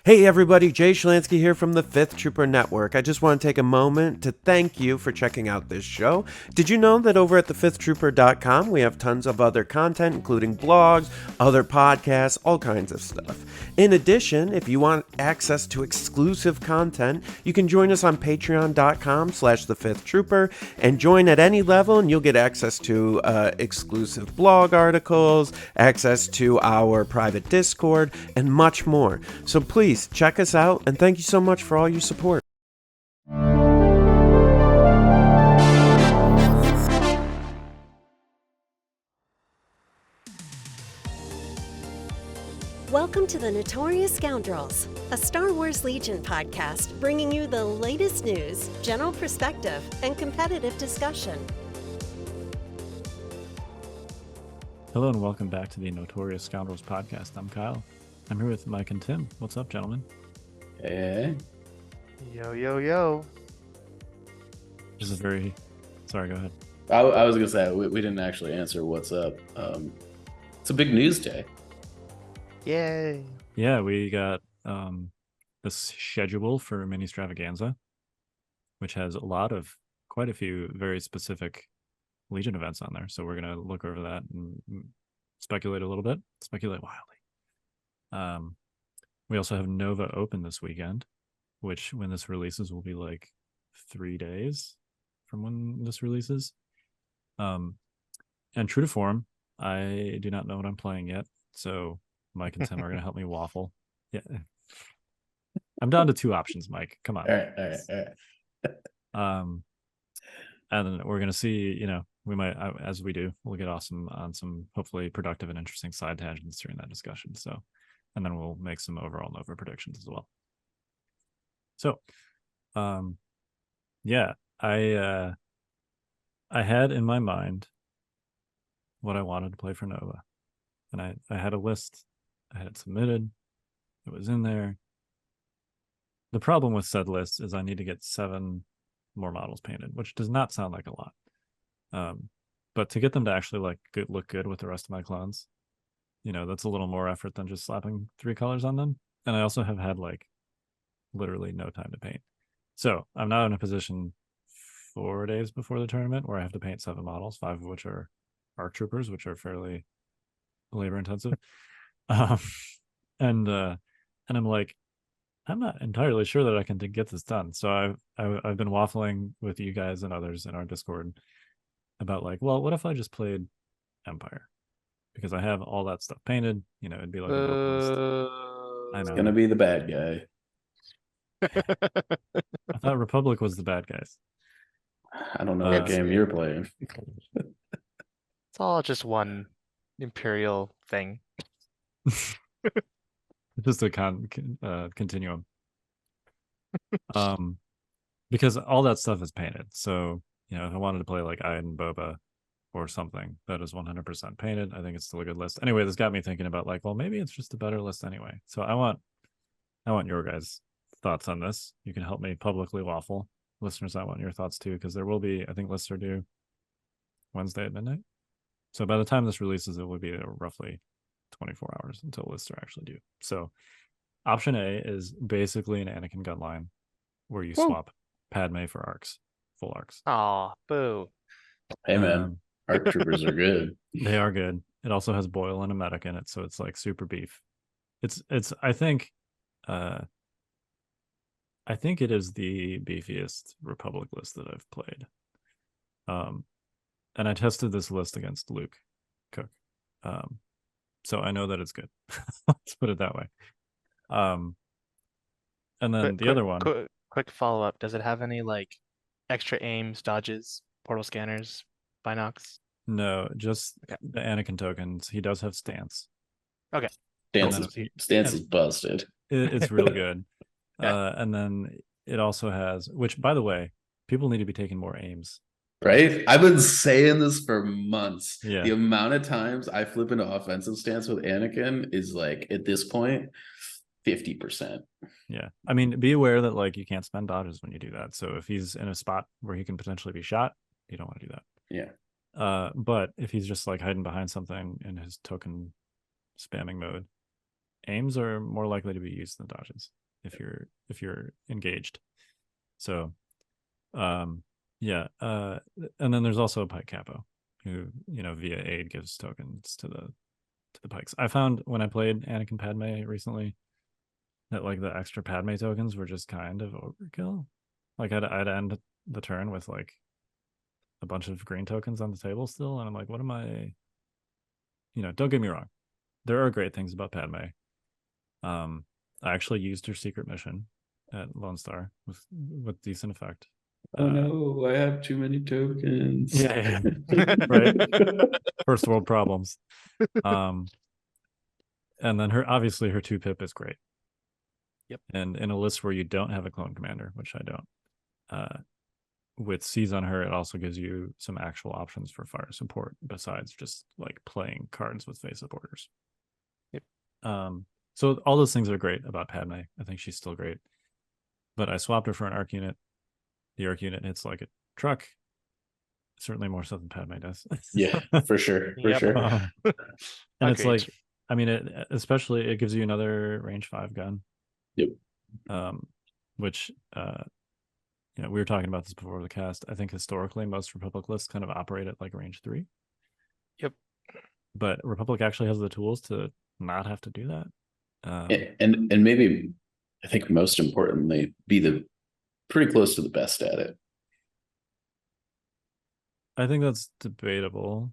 Hey everybody, Jay Schlansky here from the Fifth Trooper Network. I just want to take a moment to thank you for checking out this show. Did you know that over at thefifthtrooper.com we have tons of other content, including blogs, other podcasts, all kinds of stuff. In addition, if you want access to exclusive content, you can join us on patreon.com/thefifthtrooper and join at any level and you'll get access to exclusive blog articles, access to our private Discord, and much more. So please check us out, and thank you so much for all your support. Welcome to the Notorious Scoundrels, a Star Wars Legion podcast bringing you the latest news, general perspective, and competitive discussion. Hello and welcome back to the Notorious Scoundrels podcast. I'm Kyle. I'm here with Mike and Tim. What's up, gentlemen? Hey. Yo. This is very... Sorry, go ahead. I was going to say, we didn't actually answer what's up. It's a big news day. Yay. Yeah, we got the schedule for Ministravaganza, which has quite a few very specific Legion events on there. So we're going to look over that and speculate a little bit, speculate wildly. We also have Nova Open this weekend, which when this releases will be like 3 days from when this releases. And true to form, I do not know what I'm playing yet, so Mike and Tim are going to help me waffle. Yeah, I'm down to 2 options, Mike. Come on. All right. And then we're going to see, we might, as we do, we'll get awesome on some hopefully productive and interesting side tangents during that discussion. So, and then we'll make some overall Nova predictions as well. So, yeah, I had in my mind what I wanted to play for Nova, and I had a list. I had it submitted. It was in there. The problem with said list is I need to get 7 more models painted, which does not sound like a lot. But to get them to actually look good with the rest of my clones, that's a little more effort than just slapping 3 colors on them. And I also have had literally no time to paint. So I'm now in a position 4 days before the tournament where I have to paint 7 models, 5 of which are ARC troopers, which are fairly labor intensive. And I'm like, I'm not entirely sure that I can get this done. So I've been waffling with you guys and others in our Discord about well, what if I just played Empire? Because I have all that stuff painted, it'd be like a vocalist. I know. It's gonna be the bad guy. I thought Republic was the bad guys. I don't know what game you're playing. It's all just one Imperial thing. Just a continuum. Because all that stuff is painted. So, if I wanted to play Iden Boba or something that is 100% painted, I think it's still a good list. Anyway, this got me thinking about well, maybe it's just a better list anyway. So I want your guys' thoughts on this. You can help me publicly waffle. Listeners, I want your thoughts too, because there will be, I think lists are due Wednesday at midnight. So by the time this releases, it will be roughly 24 hours until lists are actually due. So option A is basically an Anakin gun line where you swap Padme for arcs, full arcs. Aw, boo. Hey man, ARC troopers are good. They are good. It also has Boyle and a medic in it, so it's super beef. It's I think it is the beefiest Republic list that I've played. And I tested this list against Luke Cook. So I know that it's good. Let's put it that way. And then the other one. Quick follow-up. Does it have any extra aims, dodges, portal scanners, binocs? No, just the Anakin tokens. He does have stance. Okay. Stance is busted. It's really good. Yeah. And then it also has, which by the way, people need to be taking more aims. Right? I've been saying this for months. Yeah. The amount of times I flip into offensive stance with Anakin is at this point 50%. Yeah. I mean, be aware that you can't spend dodges when you do that. So if he's in a spot where he can potentially be shot, you don't want to do that. Yeah. But if he's just hiding behind something in his token spamming mode, aims are more likely to be used than dodges if you're engaged. So yeah, and then there's also a pike capo who, via aid gives tokens to the pikes. I found when I played Anakin Padme recently that like the extra Padme tokens were just kind of overkill. Like I'd end the turn with like a bunch of green tokens on the table still, and I'm like, what am I? Don't get me wrong, there are great things about Padme. I actually used her secret mission at Lone Star with decent effect. Oh no, I have too many tokens. Yeah. Right. First world problems. And then obviously her 2-pip is great. Yep. And in a list where you don't have a clone commander, which I don't, with Seize on her, it also gives you some actual options for fire support besides just like playing cards with face-up orders. Yep. So all those things are great about Padme. I think she's still great. But I swapped her for an arc unit. The arc unit hits like a truck. Certainly more so than Padme does. Yeah, for sure. For Yep. sure. And it's Agreed. like, I mean, it gives you another range 5 gun. Yep. Which we were talking about this before the cast. I think historically most Republic lists kind of operate at like range 3. Yep. But Republic actually has the tools to not have to do that. And maybe, I think most importantly, be pretty close to the best at it. I think that's debatable.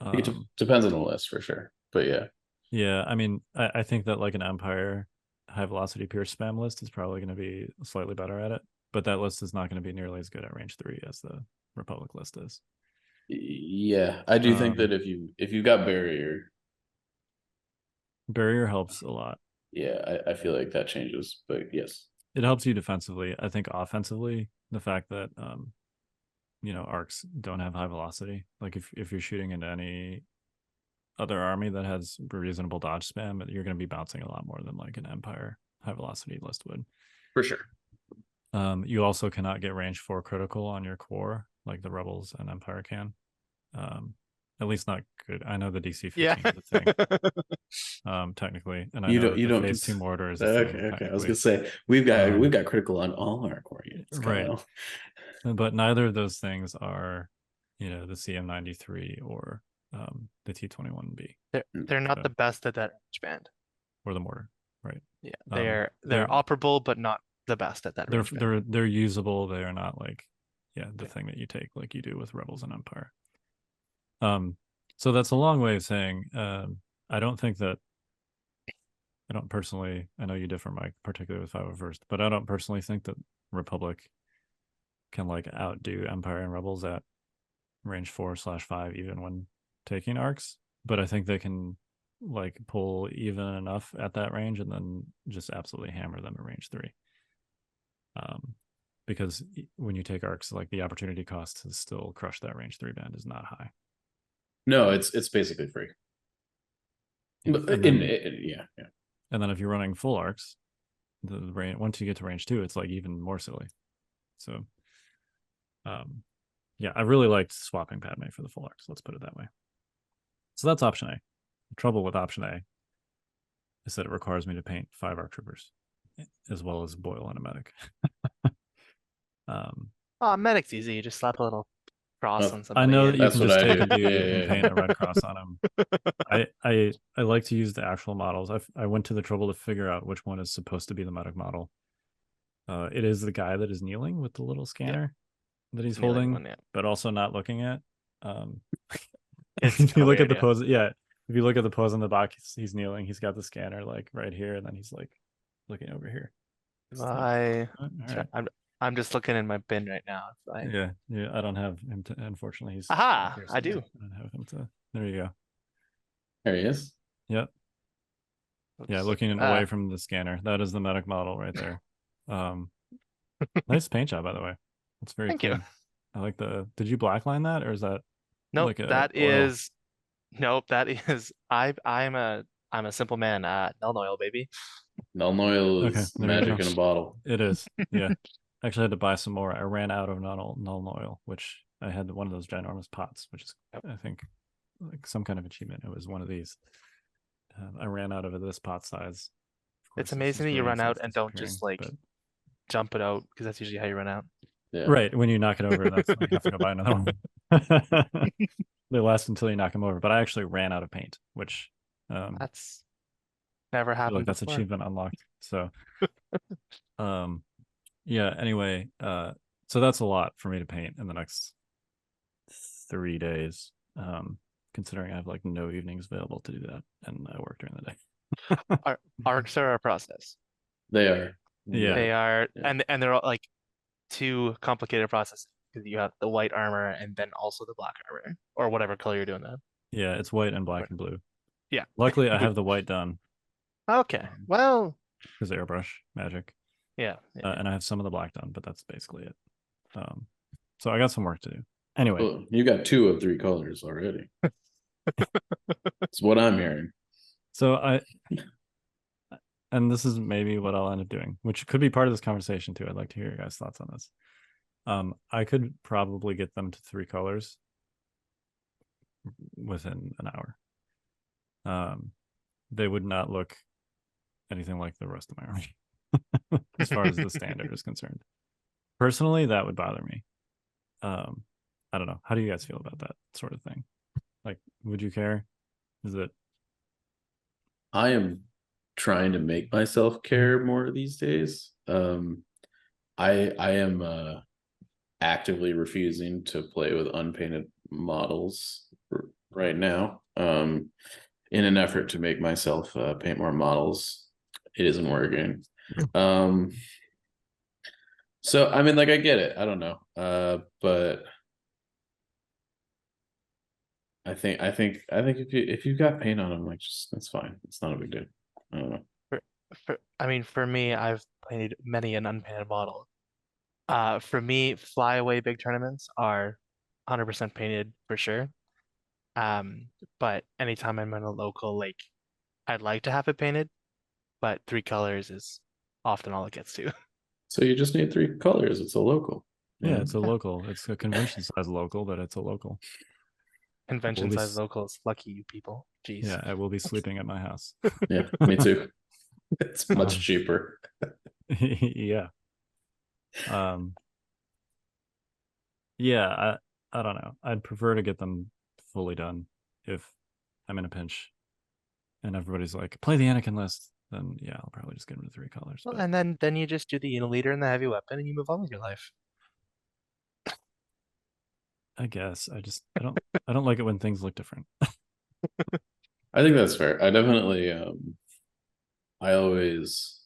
I think it depends on the list for sure, but yeah. Yeah, I mean, I think that like an Empire high velocity Pierce spam list is probably going to be slightly better at it, but that list is not going to be nearly as good at range 3 as the Republic list is. Yeah, I do think that if you got barrier helps a lot. Yeah, I feel like that changes, but yes, it helps you defensively. I think offensively, the fact that arcs don't have high velocity, like if you're shooting into any other army that has reasonable dodge spam, you're going to be bouncing a lot more than like an Empire high velocity list would. For sure. You also cannot get range 4 critical on your core like the Rebels and Empire can. At least not good. I know the DC 15 is a thing. Technically, and you don't phase 2 mortar is a thing. Okay. I was gonna say we've got critical on all our core units, right? But neither of those things are, the CM93 or the T21B. They're not the best at that range band. Or the mortar, right? Yeah, they're operable, but not the best at that range band. They're usable. They are not like the thing that you take like you do with Rebels and Empire. So that's a long way of saying I don't personally, I know you differ, Mike, particularly with 501st, but I don't personally think that Republic can like outdo Empire and Rebels at range 4/5 even when taking arcs, but I think they can like pull even enough at that range and then just absolutely hammer them at range 3. Because when you take arcs, like the opportunity cost to still crush that range 3 band is not high. No, it's basically free. And then if you're running full arcs, the range, once you get to range 2, it's like even more silly. So I really liked swapping Padme for the full arcs, let's put it that way. So that's option A. The trouble with option A is that it requires me to paint 5 arc troopers as well as Boyle and a medic. Medic's easy. You just slap a little cross on somebody. I know that you can just take a dude and paint a red cross on him. I like to use the actual models. I went to the trouble to figure out which one is supposed to be the medic model. It is the guy that is kneeling with the little scanner that he's holding, but also not looking at. If you look at the pose, if you look at the pose on the box, he's kneeling. He's got the scanner like right here, and then he's like looking over here. I'm just looking in my bin right now. Yeah, I don't have him to, unfortunately. I do. I don't have him to. There you go. There he is. Yep. Oops. Yeah, looking away from the scanner. That is the medic model right there. Nice paint job, by the way. That's very Thank clean. you. I like the. Did you blackline that, or is that? Nope, like that is. Nope, that is. I'm a simple man. Null oil, baby. Null oil is magic in a bottle. It is. Yeah. I actually had to buy some more. I ran out of null oil, which I had one of those ginormous pots, which is I think like some kind of achievement. It was one of these. I ran out of this pot size. Of It's course, this amazing that is you run green, so out it's and don't just disappearing, like but- jump it out, because that's usually how you run out. Yeah. right when you knock it over, that's when you have to go buy another one. They last until you knock them over. But I actually ran out of paint, which That's never I feel happened like that's before. achievement unlocked. So yeah, anyway, so that's a lot for me to paint in the next 3 days. Considering I have like no evenings available to do that, and I work during the day. Arcs are a process. They are. Yeah. They are, Yeah. and they're all, like, too complicated processes, because you have the white armor and then also the black armor, or whatever color you're doing that. Yeah, it's white and black and blue. Yeah. Luckily, I have the white done Okay. Well, because airbrush magic, yeah. and I have some of the black done, but that's basically it. So I got some work to do. Anyway, Well, you got 2 of 3 colors already. That's what I'm hearing. so and this is maybe what I'll end up doing, which could be part of this conversation too. I'd like to hear your guys' thoughts on this. I could probably get them to 3 colors within an hour. They would not look anything like the rest of my army as far as the standard is concerned. Personally, that would bother me. I don't know. How do you guys feel about that sort of thing? Like, would you care? Is it? I am trying to make myself care more these days. I am actively refusing to play with unpainted models right now. In an effort to make myself paint more models. It isn't working. So I mean, like, I get it. I don't know. But I think if you've got paint on them, like, just that's fine. It's not a big deal. I don't know. I mean, for me, I've painted many an unpainted model. For me, flyaway big tournaments are 100% painted for sure. But anytime I'm in a local, like, I'd like to have it painted, but 3 colors is often all it gets to. So you just need 3 colors. It's a local. Yeah, it's a local. It's a convention size local, but it's a local. Convention We'll be size locals, lucky you people. Jeez. Yeah, I will be sleeping at my house. Yeah, me too. It's much cheaper. Yeah. Yeah, I don't know. I'd prefer to get them fully done if I'm in a pinch and everybody's like, play the Anakin list. Then yeah, I'll probably just get them to 3 colors. Well, But and then you just do the uniliter and the heavy weapon and you move on with your life. I guess I don't like it when things look different. I think that's fair. I definitely I always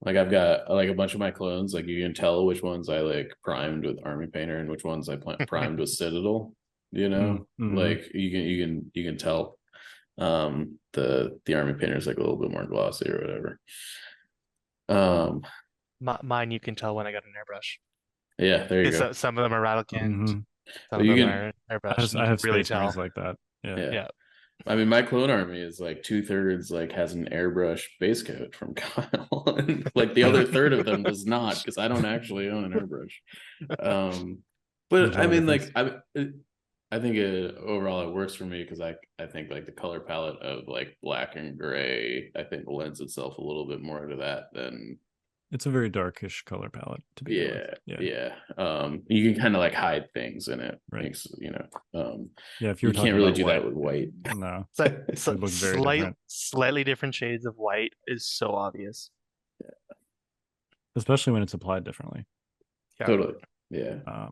like, I've got like a bunch of my clones, like you can tell which ones I like primed with Army Painter and which ones I primed with Citadel, you know? Mhm. Like you can tell the Army Painter is like a little bit more glossy or whatever. Mine, you can tell when I got an airbrush. Yeah, there you go. Some of them are rattlekind, Mhm. some But of you them can- are airbrush. I have really space tell. marines like that. Yeah. Yeah. Yeah. I mean, my clone army is like 2/3 like has an airbrush base coat from Kyle, and like the other third of them does not, because I don't actually own an airbrush. But There's I no mean, like, difference. I think overall it works for me, because I think like the color palette of like black and gray, I think lends itself a little bit more to that than It's a very darkish color palette to begin with. yeah. You can kind of like hide things in it. Right. Makes, Yeah, if you were talking can't really about do that white, with white. no. It's like It looks very different. slightly different shades of white is so obvious. Especially when it's applied differently. Yeah. Totally. Yeah.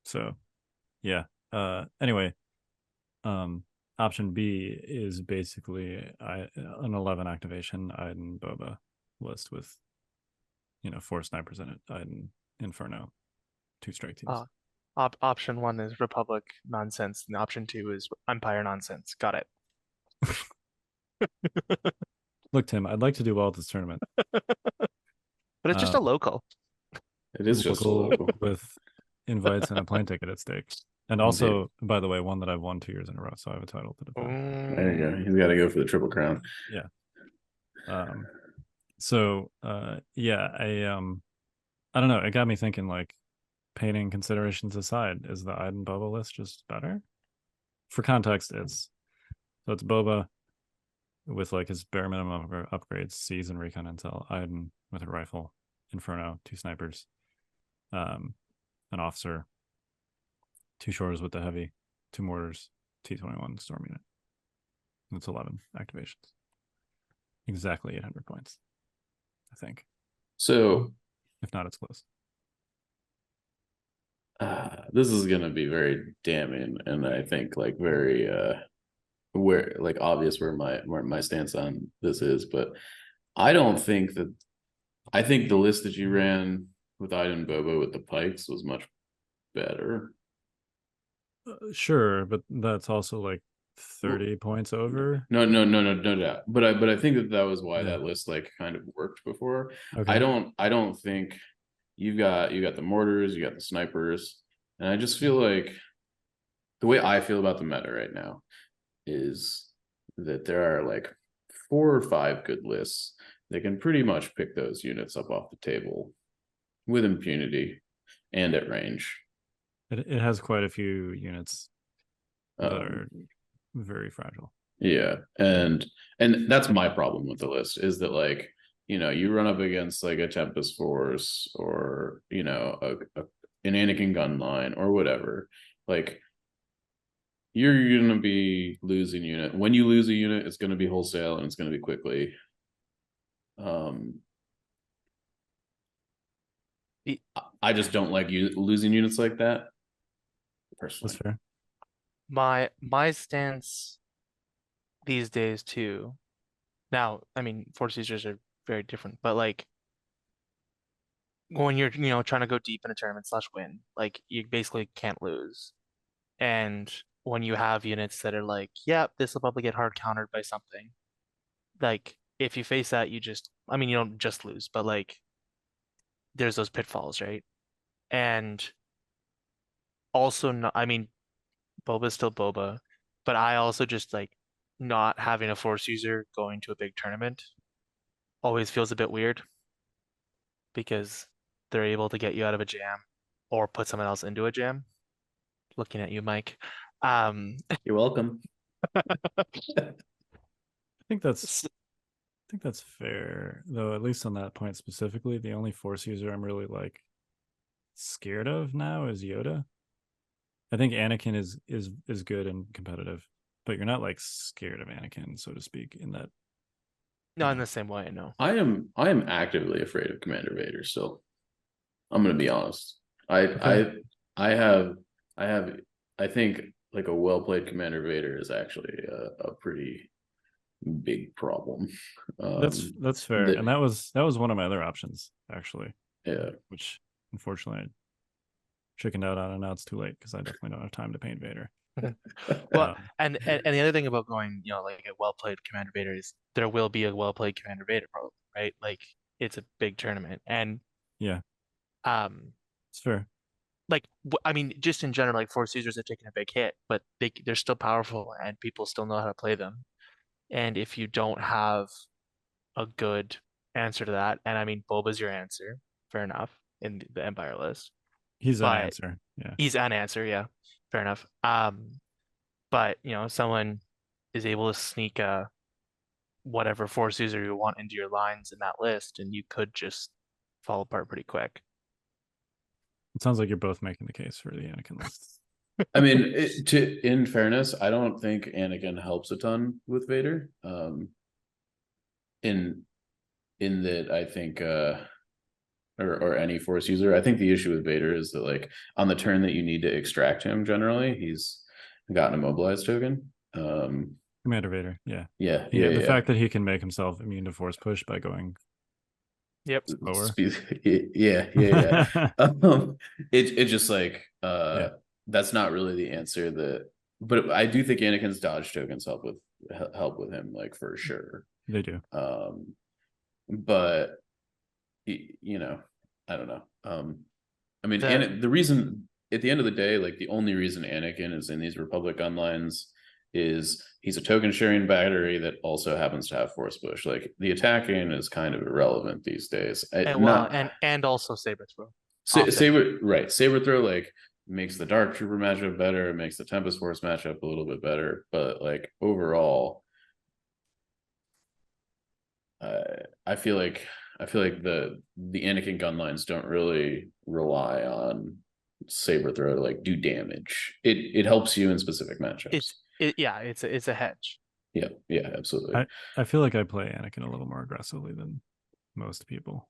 So yeah. Anyway, option B is basically an 11 activation Iden Boba list with 4 snipers in it. Iden Inferno, 2 strike teams. Option 1 is Republic nonsense, and option 2 is Empire nonsense. Got it. Look, Tim, I'd like to do well at this tournament. But it's just a local. It is just a local. with invites and a plane ticket at stake. And also, by the way, one that I've won 2 years in a row, so I have a title to defend. There you go. He's got to go for the Triple Crown. Yeah. So yeah, I don't know. It got me thinking, like, painting considerations aside, is the Iden Boba list just better? For context, it's So it's Boba with like his bare minimum of upgrades, C's and recon intel, Iden with a rifle, Inferno, 2 snipers, an officer, 2 shores with the heavy, 2 mortars, T-21 storm unit. That's 11 activations. Exactly 800 points, I think. So If not, it's close. this is gonna be very damning, and I think like very where like obvious where my stance on this is, but I don't think that I think the list that you ran with Iden Bobo with the pikes was much better. Sure, but that's also like 30 points over. No doubt. But I think that was why that list like kind of worked before. Okay. I don't think you got the mortars, you got the snipers, and I just feel like the way I feel about the meta right now is that there are like 4 or 5 good lists that can pretty much pick those units up off the table with impunity and at range. It has quite a few units that are very fragile. Yeah, and that's my problem with the list is that like you run up against like a Tempest Force or an Anakin gun line or whatever, like you're gonna be losing unit. When you lose a unit, it's gonna be wholesale and it's gonna be quickly. I just don't like losing units like that. Personally, That's fair. My stance these days too. Now, I mean, force users are very different, but like when you're trying to go deep in a tournament / win, like you basically can't lose. And when you have units that are like, yeah, this will probably get hard countered by something, like if you face that, you don't just lose, but like there's those pitfalls, right? And also, not, I mean, Boba's still Boba, but I also just like not having a force user going to a big tournament always feels a bit weird because they're able to get you out of a jam or put someone else into a jam. Looking at you, Mike. you're welcome. I think that's fair, though. At least on that point specifically, the only force user I'm really like scared of now is Yoda. I think Anakin is good and competitive, but you're not like scared of Anakin, so to speak, in that. No, in the same way, no. I am actively afraid of Commander Vader still. I'm gonna be honest. I think like a well-played Commander Vader is actually a pretty big problem. That's fair. And that was one of my other options, actually. Yeah. Which unfortunately I chickened out on, and now it's too late because I definitely don't have time to paint Vader. Well, and the other thing about going, like a well-played Commander Vader is there will be a well-played Commander Vader probably, right? Like it's a big tournament, and yeah, it's fair. Like I mean, just in general, like force users have taken a big hit, but they're still powerful, and people still know how to play them. And if you don't have a good answer to that, and I mean, Boba's your answer, fair enough, in the Empire list. He's an answer. Yeah. He's an answer, yeah. Fair enough. But someone is able to sneak a whatever force user you want into your lines in that list, and you could just fall apart pretty quick. It sounds like you're both making the case for the Anakin list. I mean, in fairness, I don't think Anakin helps a ton with Vader. In that, I think, or any force user, I think the issue with Vader is that like on the turn that you need to extract him, generally he's got an immobilized token. Commander Vader, yeah. The fact that he can make himself immune to force push by going. Yep. Slower. Yeah. It's just like that's not really the answer. But I do think Anakin's dodge tokens help with him, like for sure. They do. But I don't know. I mean, the reason at the end of the day, like the only reason Anakin is in these Republic Onlines is he's a token sharing battery that also happens to have force push. Like the attacking is kind of irrelevant these days. And also saber throw. Saber throw, like makes the Dark Trooper matchup better, it makes the Tempest Force matchup a little bit better, but like overall, I feel like the Anakin gun lines don't really rely on saber throw to like do damage. It helps you in specific matchups. It's a hedge. Yeah, absolutely. I feel like I play Anakin a little more aggressively than most people.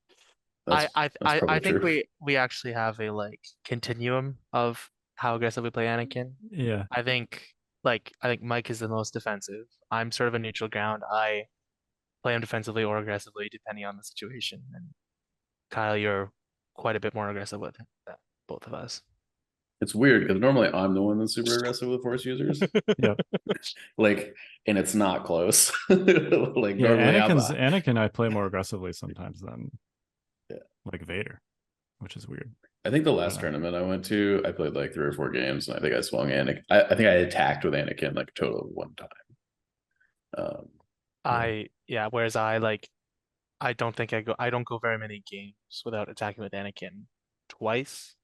That's probably I think true. we actually have a like continuum of how aggressive we play Anakin. Yeah. I think Mike is the most defensive. I'm sort of a neutral ground. I play him defensively or aggressively depending on the situation. And Kyle, you're quite a bit more aggressive with both of us. It's weird because normally I'm the one that's super aggressive with Force users. Yep. Like, and it's not close. Like Yeah, normally Anakin I play more aggressively sometimes than Yeah. like Vader, which is weird. I think the last tournament I went to, I played like 3 or 4 games, and I think I swung Anakin. I think I attacked with Anakin like a total of 1 time. Whereas I don't go very many games without attacking with Anakin twice.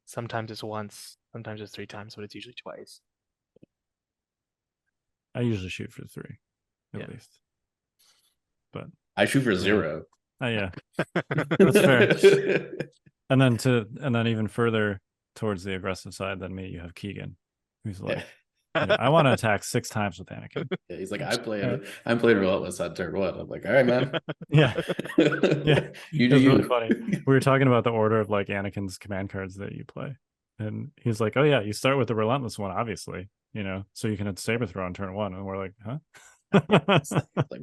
Sometimes it's once, sometimes it's 3 times, but it's usually twice. I usually shoot for 3 at least. But I shoot for 0. Yeah. That's fair. And then even further towards the aggressive side than me, you have Keegan, who's like, I want to attack 6 times with Anakin. Yeah, he's like, I'm playing Relentless on turn 1. I'm like, all right, man. Yeah. Yeah. You do really funny. We were talking about the order of like Anakin's command cards that you play. And he's like, oh yeah, you start with the Relentless one, obviously, so you can saber throw on turn 1. And we're like, huh? Like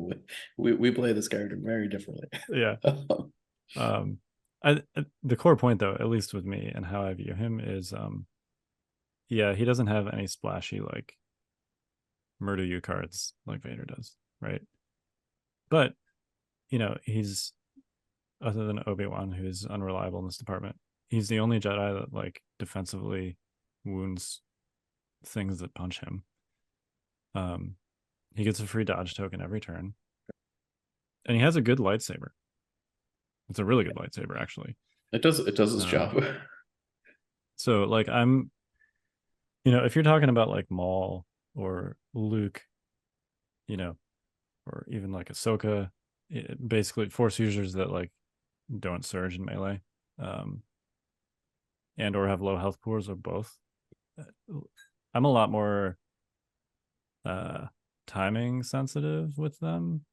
we play this character very differently. Yeah. The core point though, at least with me and how I view him is he doesn't have any splashy like murder you cards like Vader does, right? But he's, other than Obi-Wan, who's unreliable in this department, he's the only Jedi that like defensively wounds things that punch him. He gets a free dodge token every turn, and he has a good lightsaber. It's a really good lightsaber, actually. It does its job. So like if you're talking about like Maul or Luke, or even like Ahsoka, basically Force users that like don't surge in melee, and or have low health cores, or both. I'm a lot more timing sensitive with them,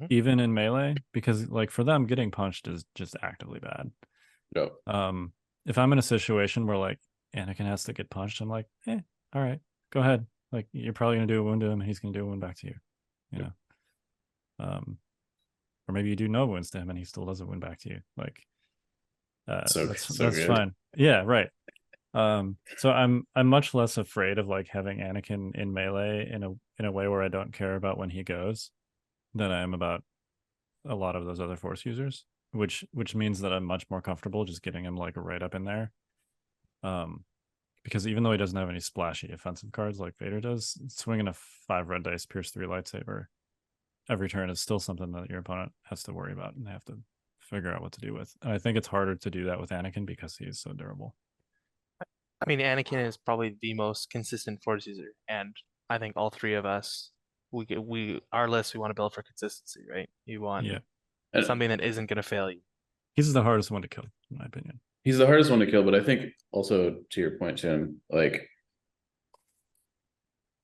even in melee, because like for them, getting punched is just actively bad. No. If I'm in a situation where like Anakin has to get punched, I'm like, all right, go ahead. Like you're probably gonna do a wound to him, and he's gonna do a wound back to you. Or maybe you do no wounds to him, and he still does a wound back to you. Like, that's fine. Yeah, right. So I'm much less afraid of like having Anakin in melee in a way where I don't care about when he goes than I am about a lot of those other Force users, which means that I'm much more comfortable just getting him like right up in there. Because even though he doesn't have any splashy offensive cards like Vader does, swinging a 5 red dice pierce 3 lightsaber every turn is still something that your opponent has to worry about and they have to figure out what to do with. And I think it's harder to do that with Anakin because he's so durable. I mean, Anakin is probably the most consistent Force user, and I think all 3 of us, our list, we want to build for consistency, right? You want something that isn't going to fail you. He's the hardest one to kill, in my opinion. He's the hardest one to kill, but I think also to your point, Tim, like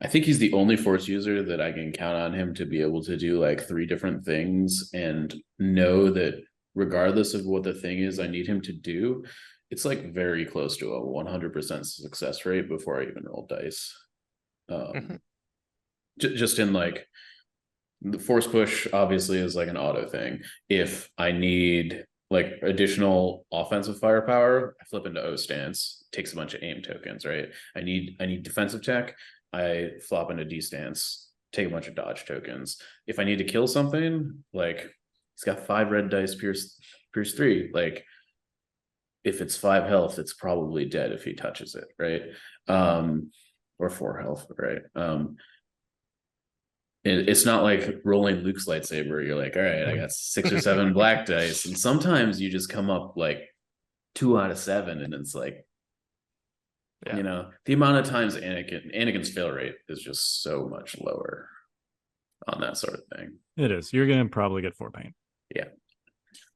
I think he's the only Force user that I can count on him to be able to do like 3 different things and know that regardless of what the thing is I need him to do, it's like very close to a 100% success rate before I even roll dice. Just in like the Force push obviously is like an auto thing. If I need like additional offensive firepower, I flip into O stance, takes a bunch of aim tokens, right? I need defensive tech, I flop into D stance, take a bunch of dodge tokens. If I need to kill something, like he's got 5 red dice, pierce 3. Like if it's 5 health, it's probably dead if he touches it, right? Or 4 health, right? It's not like rolling Luke's lightsaber. You're like, all right, I got 6 or 7 black dice. And sometimes you just come up like 2 out of 7 and it's like, Yeah. You know, the amount of times Anakin's fail rate is just so much lower on that sort of thing. It is. You're gonna probably get 4 paint. Yeah.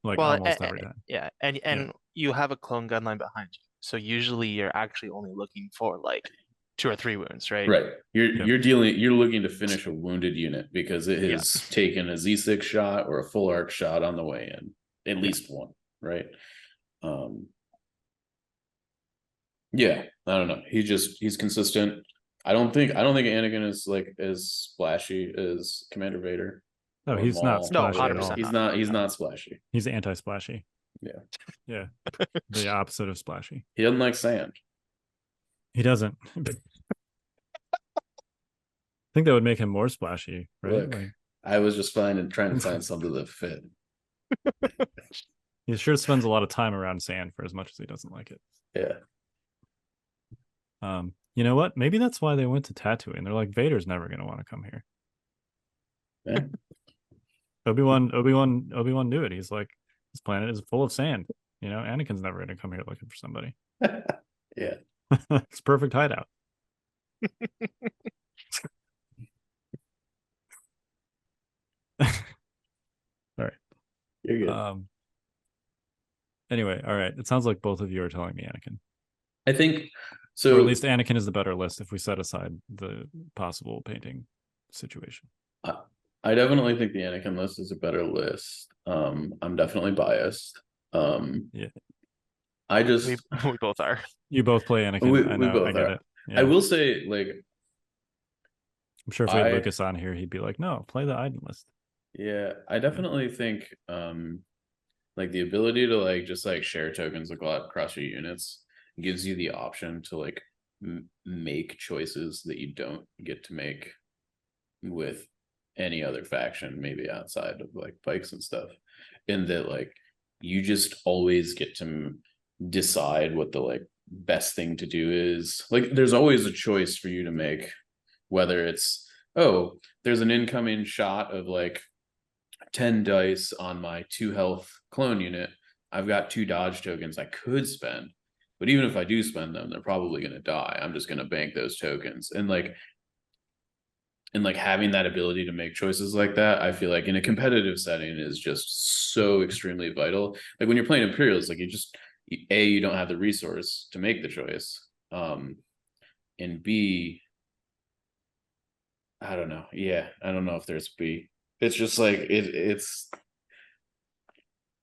Like Well, almost every time. yeah, and you have a clone gunline behind you, so usually you're actually only looking for like 2 or 3 wounds, right? Right. You're looking to finish a wounded unit because it has taken a Z6 shot or a full arc shot on the way in. At least one, right? Yeah, I don't know. He's consistent. I don't think Anakin is like as splashy as Commander Vader. No, or he's not Maul. splashy at all. 100% He's not splashy. He's anti-splashy. Yeah. Yeah. The opposite of splashy. He doesn't like sand. He doesn't. I think that would make him more splashy, right? Look, Like, I was just trying to find something that fit. he sure spends a lot of time around sand for as much as he doesn't like it. Yeah. You know what? Maybe that's why they went to Tatooine. They're like, Vader's never going to want to come here. Yeah. Obi-Wan knew it. He's like, this planet is full of sand. You know, Anakin's never going to come here looking for somebody. Yeah. It's perfect hideout. All right. You're good. Anyway, all right. It sounds like both of you are telling me Anakin. I think so. Or at least Anakin is the better list if we set aside the possible painting situation. I definitely think the Anakin list is a better list. I'm definitely biased. Yeah. I just we both are. You both play Anakin. We I know. both I get are. it. Yeah. I will say, like, I'm sure if we had Lucas on here, he'd be like, "No, play the Iden list." Yeah, I definitely think, like the ability to like just like share tokens across your units gives you the option to like make choices that you don't get to make with any other faction, maybe outside of like Pikes and stuff. In that, like, you just always get to decide what the like best thing to do is. Like, there's always a choice for you to make, whether it's, oh, there's an incoming shot of like 10 dice on my 2 health clone unit. I've got 2 dodge tokens I could spend, but even if I do spend them, they're probably going to die. I'm just going to bank those tokens. And like having that ability to make choices like that, I feel like in a competitive setting is just so extremely vital. Like when you're playing Imperials, like you don't have the resource to make the choice. And B, I don't know. Yeah, I don't know if there's B. It's just like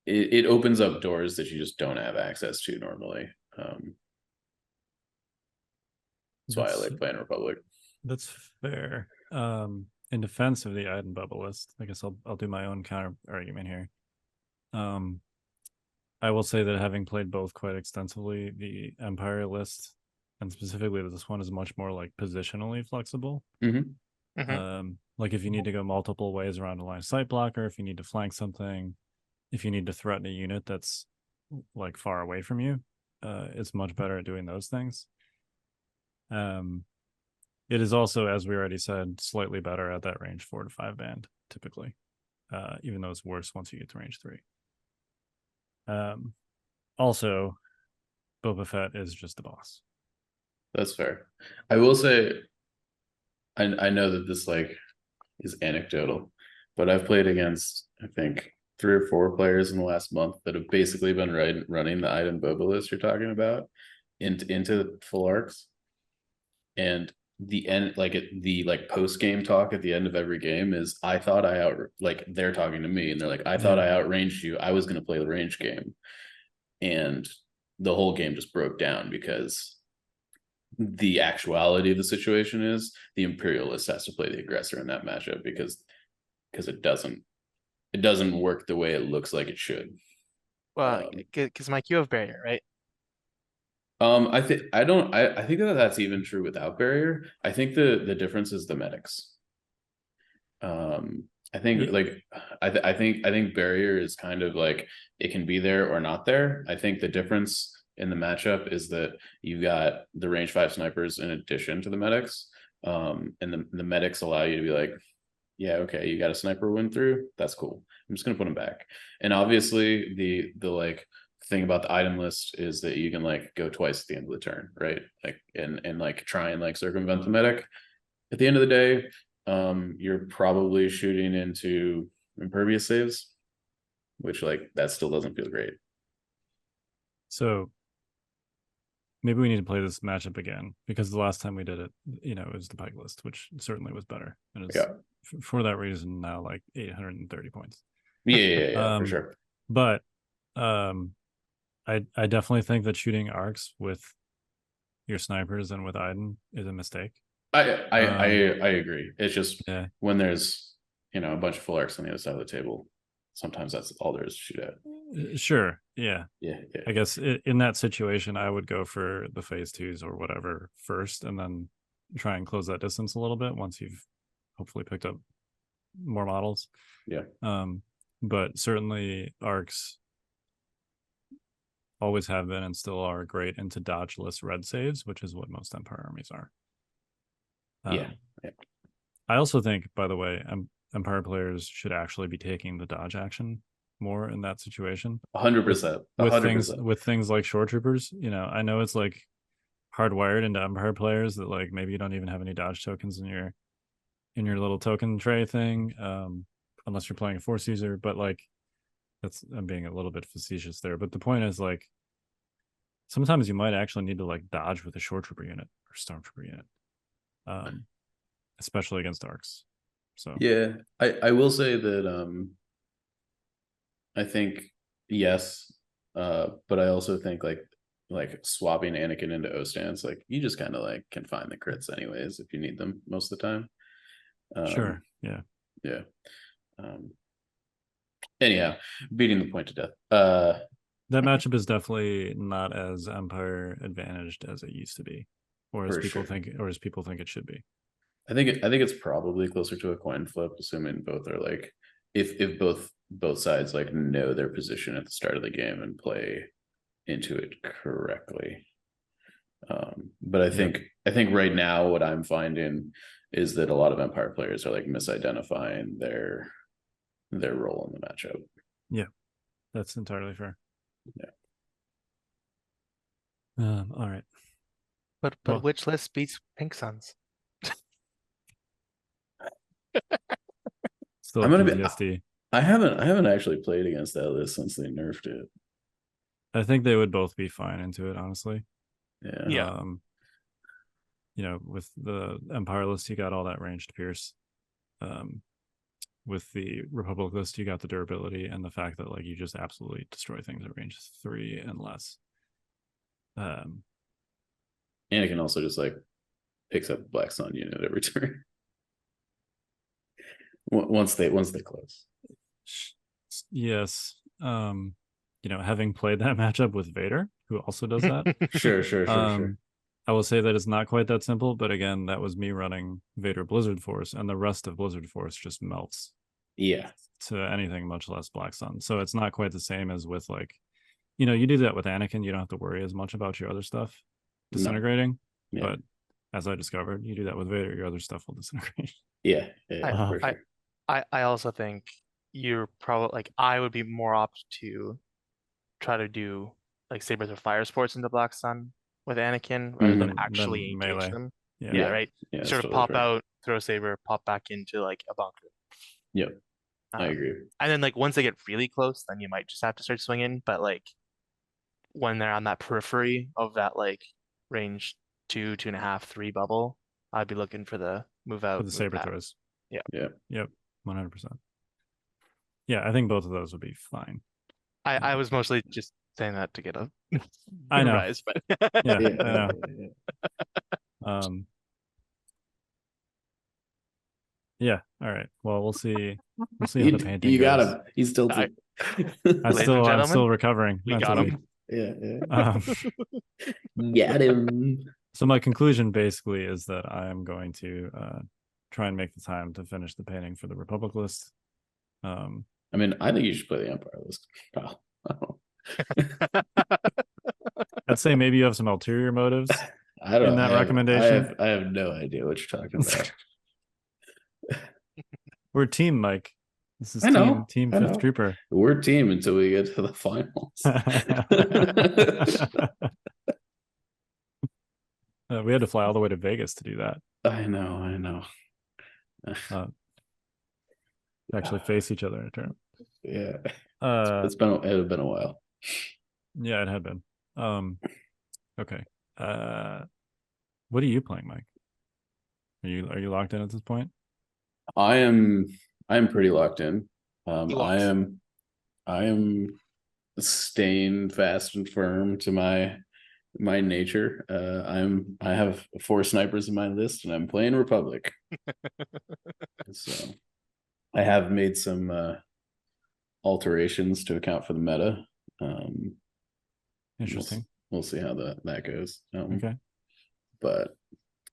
it opens up doors that you just don't have access to normally. That's why I like playing Republic. That's fair. In defense of the Iden bubble list, I guess I'll do my own counter argument here. I will say that having played both quite extensively, the Empire list, and specifically this one, is much more like positionally flexible. Like if you need to go multiple ways around a line of sight blocker, if you need to flank something, if you need to threaten a unit that's like far away from you, it's much better at doing those things. It is also, as we already said, slightly better at that range 4 to 5 band typically, even though it's worse once you get to range 3. Also, Boba Fett is just the boss. That's fair. I will say, I know that this like is anecdotal, but I've played against, I think, 3 or 4 players in the last month that have basically been running the Iden Boba list you're talking about into full arcs. And the end, like the post game talk at the end of every game is, I thought they're talking to me and they're like, I thought I outranged you. I was going to play the range game. And the whole game just broke down because the actuality of the situation is the Imperialist has to play the aggressor in that matchup because it doesn't work the way it looks like it should. Well, because Mike, you have barrier, right? I think that's even true without barrier. I think the difference is the medics. I think I think barrier is kind of like, it can be there or not there. I think the difference in the matchup is that you've got the range 5 snipers in addition to the medics. And the medics allow you to be like, yeah, okay, you got a sniper win through, that's cool, I'm just gonna put them back. And obviously the like thing about the item list is that you can like go twice at the end of the turn, right? Like and like try and like circumvent the medic. At the end of the day, you're probably shooting into impervious saves, which like that still doesn't feel great. So maybe we need to play this matchup again, because the last time we did it, it was the pike list, which certainly was better. And it's for that reason now like 830 points. Yeah, for sure. But I definitely think that shooting arcs with your snipers and with Iden is a mistake. I agree. It's just when there's a bunch of full arcs on the other side of the table, sometimes that's all there is to shoot at. Sure. Yeah. I guess in that situation, I would go for the phase 2s or whatever first, and then try and close that distance a little bit once you've hopefully picked up more models. Yeah. But certainly arcs always have been and still are great into dodgeless red saves, which is what most Empire armies are. Yeah. I also think, by the way, Empire players should actually be taking the dodge action more in that situation. 100%. With things like shore troopers. I know it's like hardwired into Empire players that like maybe you don't even have any dodge tokens in your little token tray thing, unless you're playing a force user. But like, I'm being a little bit facetious there. But the point is like, sometimes you might actually need to like dodge with a shore trooper unit or stormtrooper unit. Especially against arcs. So yeah, I will say that I think yes, but I also think like swapping Anakin into O stance, like you just kind of like can find the crits anyways if you need them most of the time. Sure. Yeah. Anyhow, beating the point to death. That matchup is definitely not as Empire advantaged as it used to be, or as people think it should be. I think it's probably closer to a coin flip, assuming both are like if both sides like know their position at the start of the game and play into it correctly. But I think right now what I'm finding is that a lot of Empire players are like misidentifying their role in the matchup. Yeah, that's entirely fair. Yeah. All right. But which list beats Pink Suns? Still PTSD. I haven't actually played against that list since they nerfed it. I think they would both be fine into it, honestly. Yeah. With the Empire list, you got all that ranged pierce. With the Republic list, you got the durability and the fact that like you just absolutely destroy things at range 3 and less. Anakin also just like picks up Black Sun unit every turn. Once they close. Yes. Having played that matchup with Vader, who also does that. Sure. I will say that it's not quite that simple, but again, that was me running Vader Blizzard Force, and the rest of Blizzard Force just melts. Yeah. To anything much less Black Sun. So it's not quite the same as with like, you do that with Anakin, you don't have to worry as much about your other stuff disintegrating. No. Yeah. But as I discovered, you do that with Vader, your other stuff will disintegrate. Yeah. I also think you're probably like, I would be more apt to try to do like sabers or fire sports into Black Sun with Anakin rather than actually engage melee. them. Yeah, right. Yeah, sort of pop out, throw a saber, pop back into like a bunker. Yep. I agree. And then like once they get really close, then you might just have to start swinging. But like when they're on that periphery of that like range 2, 2.5, 3 bubble, I'd be looking for the move out. For the saber throws. Yeah. Yep. 100%. Yeah, I think both of those would be fine. I was mostly just saying that to get a I know. rise, but I know. Yeah. All right. Well, we'll see. We'll see how the painting You got goes. him. He's still. I'm still recovering. We got him. Yeah. Got him. So my conclusion basically is that I am going to try and make the time to finish the painting for the Republic list. I mean, I think you should play the Empire list. I'd say maybe you have some ulterior motives. I don't in that recommendation. I have no idea what you're talking about. We're team Mike. This is I know, team I Fifth know. Trooper. We're team until we get to the finals. We had to fly all the way to Vegas to do that. I know. Actually face each other in a tournament. Yeah. Uh, It had been a while. yeah, it had been. Okay. What are you playing, Mike? Are you locked in at this point? I am pretty locked in. Locks. I am staying fast and firm to my nature. I have 4 snipers in my list, and I'm playing Republic. So I have made some alterations to account for the meta. Interesting. We'll see how that goes. Okay. But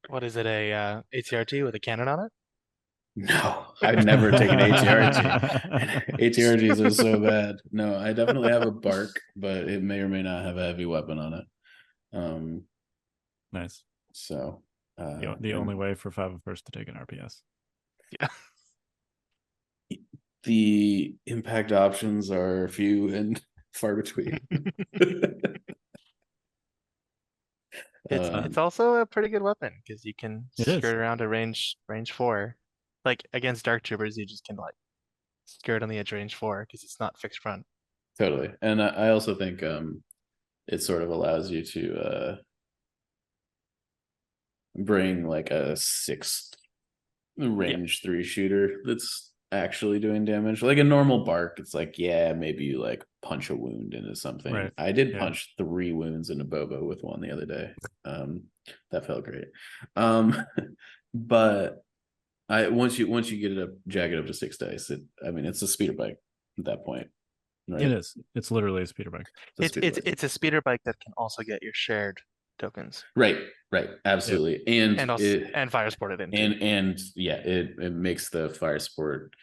What is it? A ATRT with a cannon on it? no, I've never taken ATRT. ATRTs are so bad. No, I definitely have a bark, but it may or may not have a heavy weapon on it. Nice. So The only way for 501st to take an RPS. Yeah. The impact options are few and far between. It's also a pretty good weapon because you can It is. skirt around a range 4. Like against dark troopers, you just can like skirt on the edge range 4 because it's not fixed front. Totally. And I also think it sort of allows you to bring like a 6th range 3 shooter that's actually doing damage. Like a normal bark, it's like, yeah, maybe you like punch a wound into something. Right. I did Yeah. punch 3 wounds into Bobo with one the other day. That felt great. But once you get it up, jag it up to 6 dice, it's a speeder bike at that point. Right? It is. It's literally a speeder bike. It's a speeder bike that can also get your shared tokens Right, absolutely. and also and fire sported in too. And yeah, it makes the fire sport.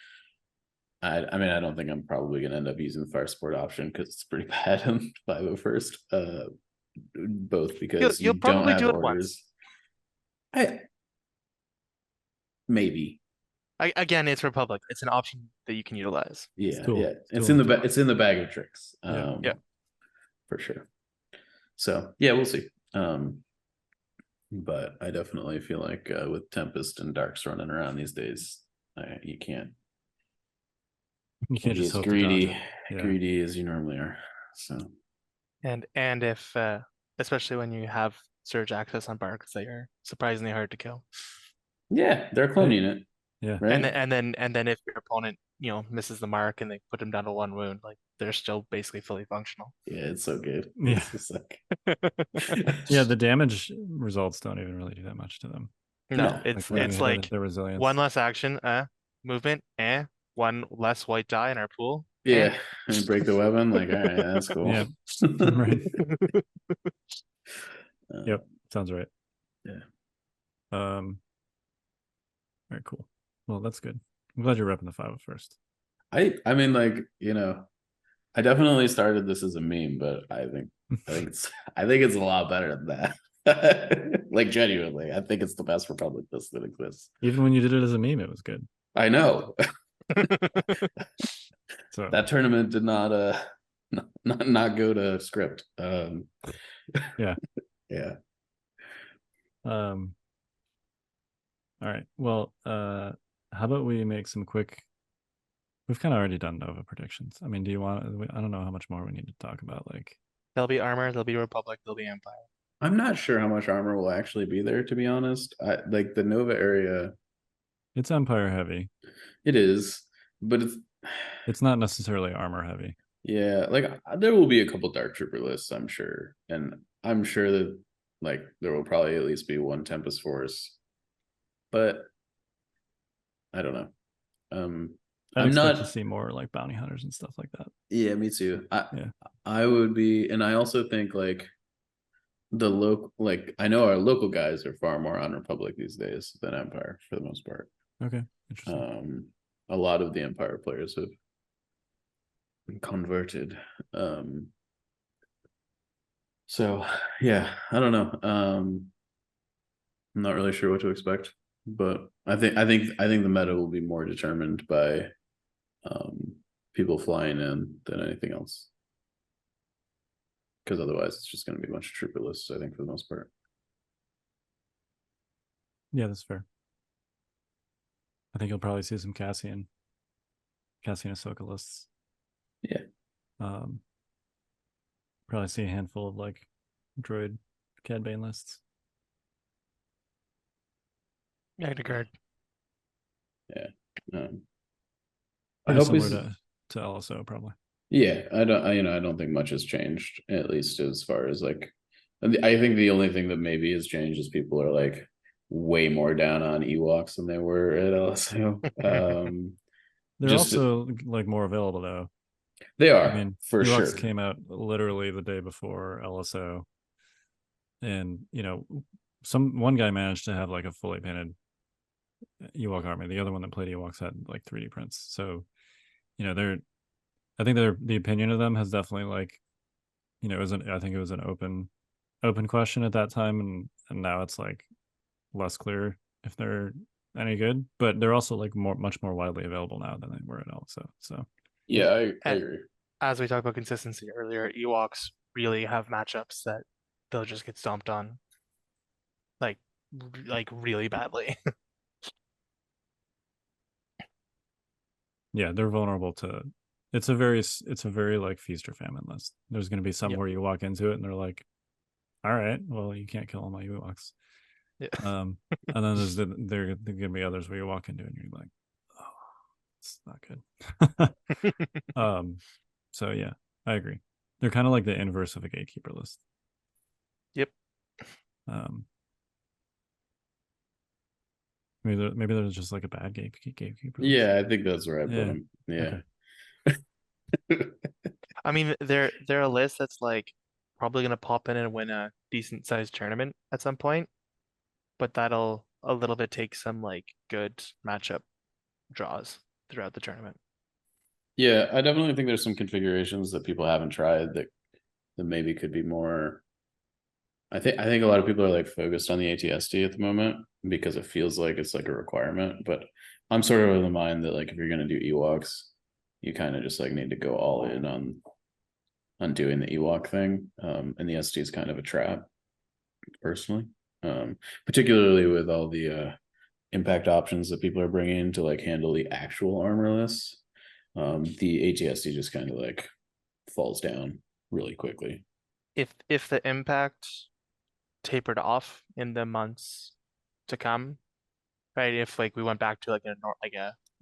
I don't think I'm probably gonna end up using the fire sport option because it's pretty bad on 501st. Both because You'll you probably don't have do it orders. Maybe. Again, it's Republic. It's an option that you can utilize. Yeah, Cool. yeah. It's in the bag of tricks. Yeah. For sure. So yeah, we'll see. But I definitely feel like with Tempest and Darks running around these days, you can't You be just as hope to dodge greedy it. Yeah. greedy as you normally are. So And if especially when you have surge access on barks, they are surprisingly hard to kill. yeah, they're a clone unit. Yeah. Right. And then if your opponent misses the mark and they put him down to 1 wound, like they're still basically fully functional. Yeah, it's so good. Yeah. It's just like Yeah, the damage results don't even really do that much to them. No, No, it's when you it's hit like their resilience. 1 less action, movement, 1 less white die in our pool. yeah, and break the weapon. Like, all right, that's cool. Yeah. Right. Uh, Yep. Sounds right. Yeah. Very cool. Well, that's good. I'm glad you're repping the 501st. I mean, like, I definitely started this as a meme, but I think it's a lot better than that. Like, genuinely, I think it's the best Republic list that exists. Even when you did it as a meme, it was good. I know. So That tournament did not not go to script. Yeah. Yeah. All right. Well, how about we make some quick. We've kind of already done Nova predictions. I mean, do you want? I don't know how much more we need to talk about. Like, There'll be armor, there'll be Republic, there'll be Empire. I'm not sure how much armor will actually be there, to be honest. I like the Nova area. it's Empire heavy. It is, but It's not necessarily armor heavy. yeah, like there will be a couple Dark Trooper lists, I'm sure, and I'm sure that like there will probably at least be 1 Tempest Force, but I don't know. I'd I'm expect not to see more like bounty hunters and stuff like that. Yeah, me too. Yeah. I would be, and I also think like the local, like I know our local guys are far more on Republic these days than Empire for the most part. Okay, interesting. A lot of the Empire players have converted. So yeah, I don't know. I'm not really sure what to expect, but I think the meta will be more determined by people flying in than anything else. Because otherwise, it's just going to be a bunch of trooper lists, I think, for the most part. Yeah, that's fair. I think you'll probably see some Cassian Ahsoka lists. Yeah. Probably see a handful of like droid Cad Bane lists. Yeah, I'd agree. Yeah. I Pretty hope similar to LSO probably. Yeah, I don't think much has changed, at least as far as like, I think the only thing that maybe has changed is people are like way more down on Ewoks than they were at LSO. They're just also like more available though. they are I mean, for Ewoks sure. came out literally the day before LSO, and one guy managed to have like a fully painted Ewok army. The other one that played Ewoks had like 3D prints. So, I think the opinion of them has definitely like, I think it was an open question at that time, and now it's like less clear if they're any good. But they're also like much more widely available now than they were at LSO. So Yeah, I And agree. as we talked about consistency earlier, Ewoks really have matchups that they'll just get stomped on, like really badly. yeah, they're vulnerable to. It's a very like feast or famine list. There's going to be some Yep. where you walk into it and they're like, all right, well, you can't kill all my Ewoks. Yeah. And then there going to be others where you walk into it and you're like, oh, it's not good. So yeah, I agree. They're kind of like the inverse of a gatekeeper list. Yep. Maybe there's just like a bad gatekeeper list. Yeah, I think that's where I put Yeah. them. Yeah. Okay. I mean, they're a list that's like probably gonna pop in and win a decent sized tournament at some point, but that'll a little bit take some like good matchup draws throughout the tournament. Yeah, I definitely think there's some configurations that people haven't tried that maybe could be more. I think a lot of people are like focused on the ATSD at the moment because it feels like it's like a requirement. But I'm sort of of the mind that like if you're gonna do Ewoks, you kind of just like need to go all in on doing the Ewok thing. And the SD is kind of a trap, personally. Particularly with all the impact options that people are bringing to like handle the actual armorless. The ATSD just kind of like falls down really quickly. If the impact tapered off in the months to come, right? If like we went back to like a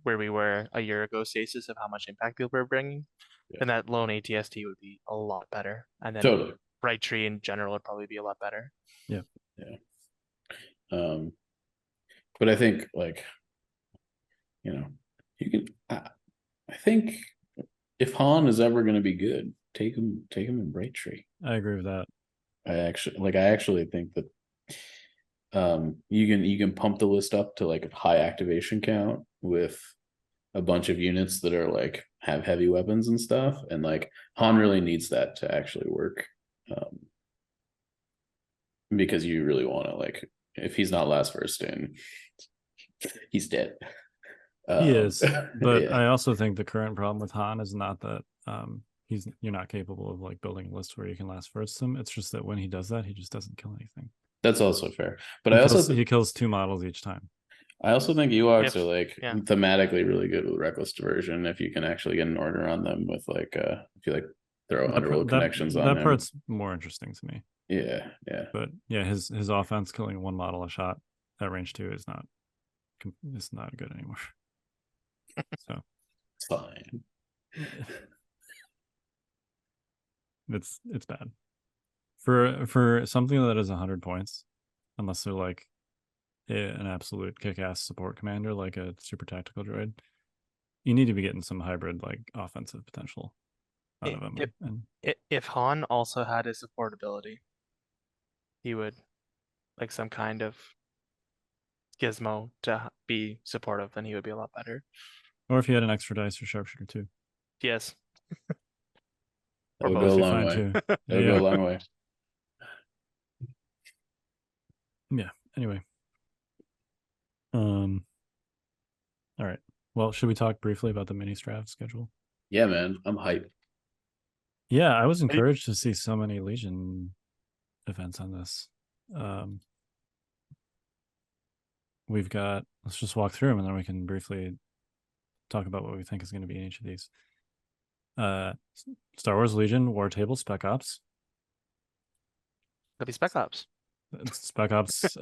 where we were a year ago stasis of how much impact people were bringing, Yeah. then that lone ATST would be a lot better, and then Totally. right tree in general would probably be a lot better. Yeah. But I think like, you can. I think if Han is ever going to be good, take him in Bright Tree. I agree with that. I actually think that you can pump the list up to like a high activation count with a bunch of units that are like have heavy weapons and stuff, and like Han really needs that to actually work, because you really want to like, if he's not last first in, he's dead. He is, but yeah. I also think the current problem with Han is not that you're not capable of like building a list where you can last first him. It's just that when he does that, he just doesn't kill anything. That's also fair, but he kills 2 models each time. I also think Ewoks are like thematically really good with reckless diversion if you can actually get an order on them with like if you like throw underworld connections on that him. part's more interesting to me. Yeah. But yeah, his offense killing 1 model a shot at range 2 is not good anymore. So it's fine. It's bad for something that is 100 points, unless they're like an absolute kick-ass support commander like a super tactical droid. You need to be getting some hybrid like offensive potential out of him. If Han also had his support ability, he would like some kind of gizmo to be supportive, then he would be a lot better. Or if he had an extra dice or sharpshooter too. Yes. That would go a long way. That would go a long way. Yeah. Anyway. All right. Well, should we talk briefly about the Ministrav schedule? Yeah, man, I'm hyped. Yeah, I was encouraged to see so many Legion events on this. We've got, let's just walk through them and then we can briefly talk about what we think is going to be in each of these. Star Wars Legion, War Table, Spec Ops. Could be Spec Ops. It's Spec Ops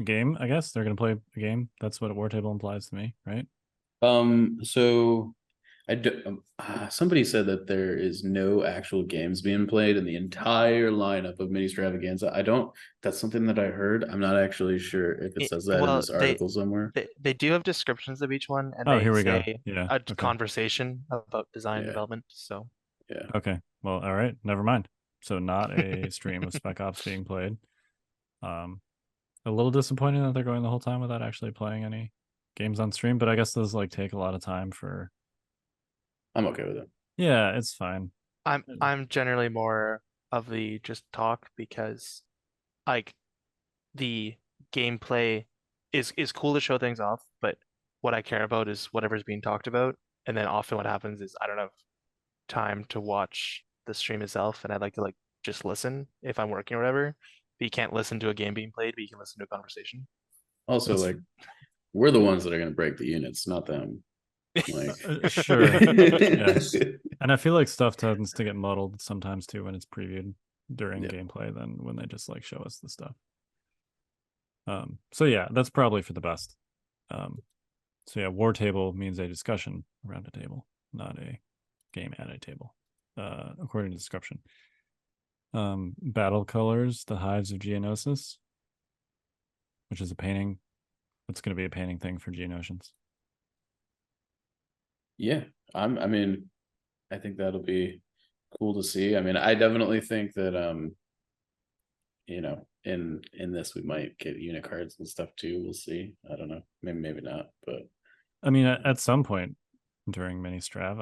game, I guess. They're going to play a game. That's what a War Table implies to me, right? So somebody said that there is no actual games being played in the entire lineup of Ministravaganza. That's something that I heard. I'm not actually sure if it says that in this article somewhere. They do have descriptions of each one, and Oh, they here we go. say Yeah. a Okay. conversation about design and Yeah. development. So Yeah. Okay. Well, all right. Never mind. So not a stream of Spec Ops being played. A little disappointing that they're going the whole time without actually playing any games on stream, but I guess those like take a lot of time for. I'm okay with it. Yeah, it's fine. I'm generally more of the just talk, because like the gameplay is cool to show things off, but what I care about is whatever's being talked about. And then often what happens is I don't have time to watch the stream itself, and I like to like just listen if I'm working or whatever. But you can't listen to a game being played, but you can listen to a conversation. Also, That's- like, we're the ones that are going to break the units, not them. Like, Sure. Yeah. And I feel like stuff tends to get muddled sometimes too when it's previewed during gameplay than when they just like show us the stuff. So yeah, that's probably for the best. So yeah, War Table means a discussion around a table, not a game at a table, according to the description. Battle colors, the Hives of Geonosis, which is a painting. It's going to be a painting thing for Geonosians. Yeah, I mean, I think that'll be cool to see. I mean, I definitely think that you know, in this we might get unit cards and stuff too. We'll see. I don't know. Maybe not, but I mean, at some point during Ministrav,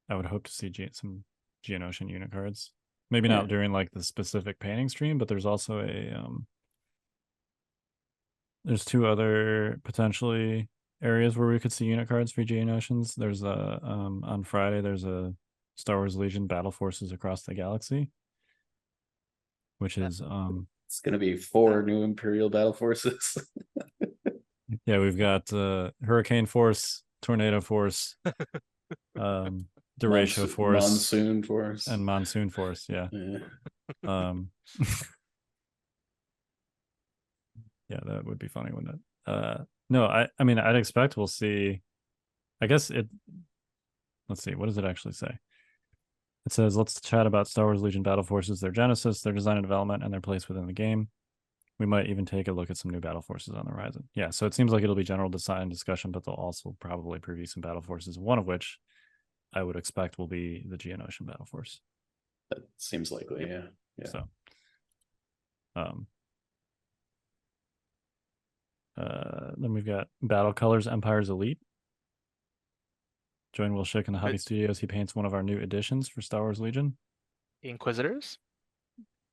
I would hope to see some Geonosian unit cards. Maybe not during like the specific painting stream, but there's also there's two other potentially areas where we could see unit cards for Geonosians. There's on Friday there's a Star Wars Legion Battle Forces Across the Galaxy, which is it's gonna be 4 new Imperial battle forces. Yeah, we've got Hurricane Force, Tornado Force, Derecho Force, Monsoon Force, and Monsoon Force. Yeah. Yeah, that would be funny, wouldn't it? No, I mean, I'd expect we'll see. I guess let's see, what does it actually say? It says, let's chat about Star Wars Legion Battle Forces, their genesis, their design and development, and their place within the game. We might even take a look at some new battle forces on the horizon. Yeah, so it seems like it'll be general design discussion, but they'll also probably preview some battle forces, one of which I would expect will be the Geonosian battle force. That seems likely, yeah. So, then we've got Battle Colors Empire's Elite. Join Will Schick in the Hobby Studios. He paints one of our new editions for Star Wars Legion. Inquisitors?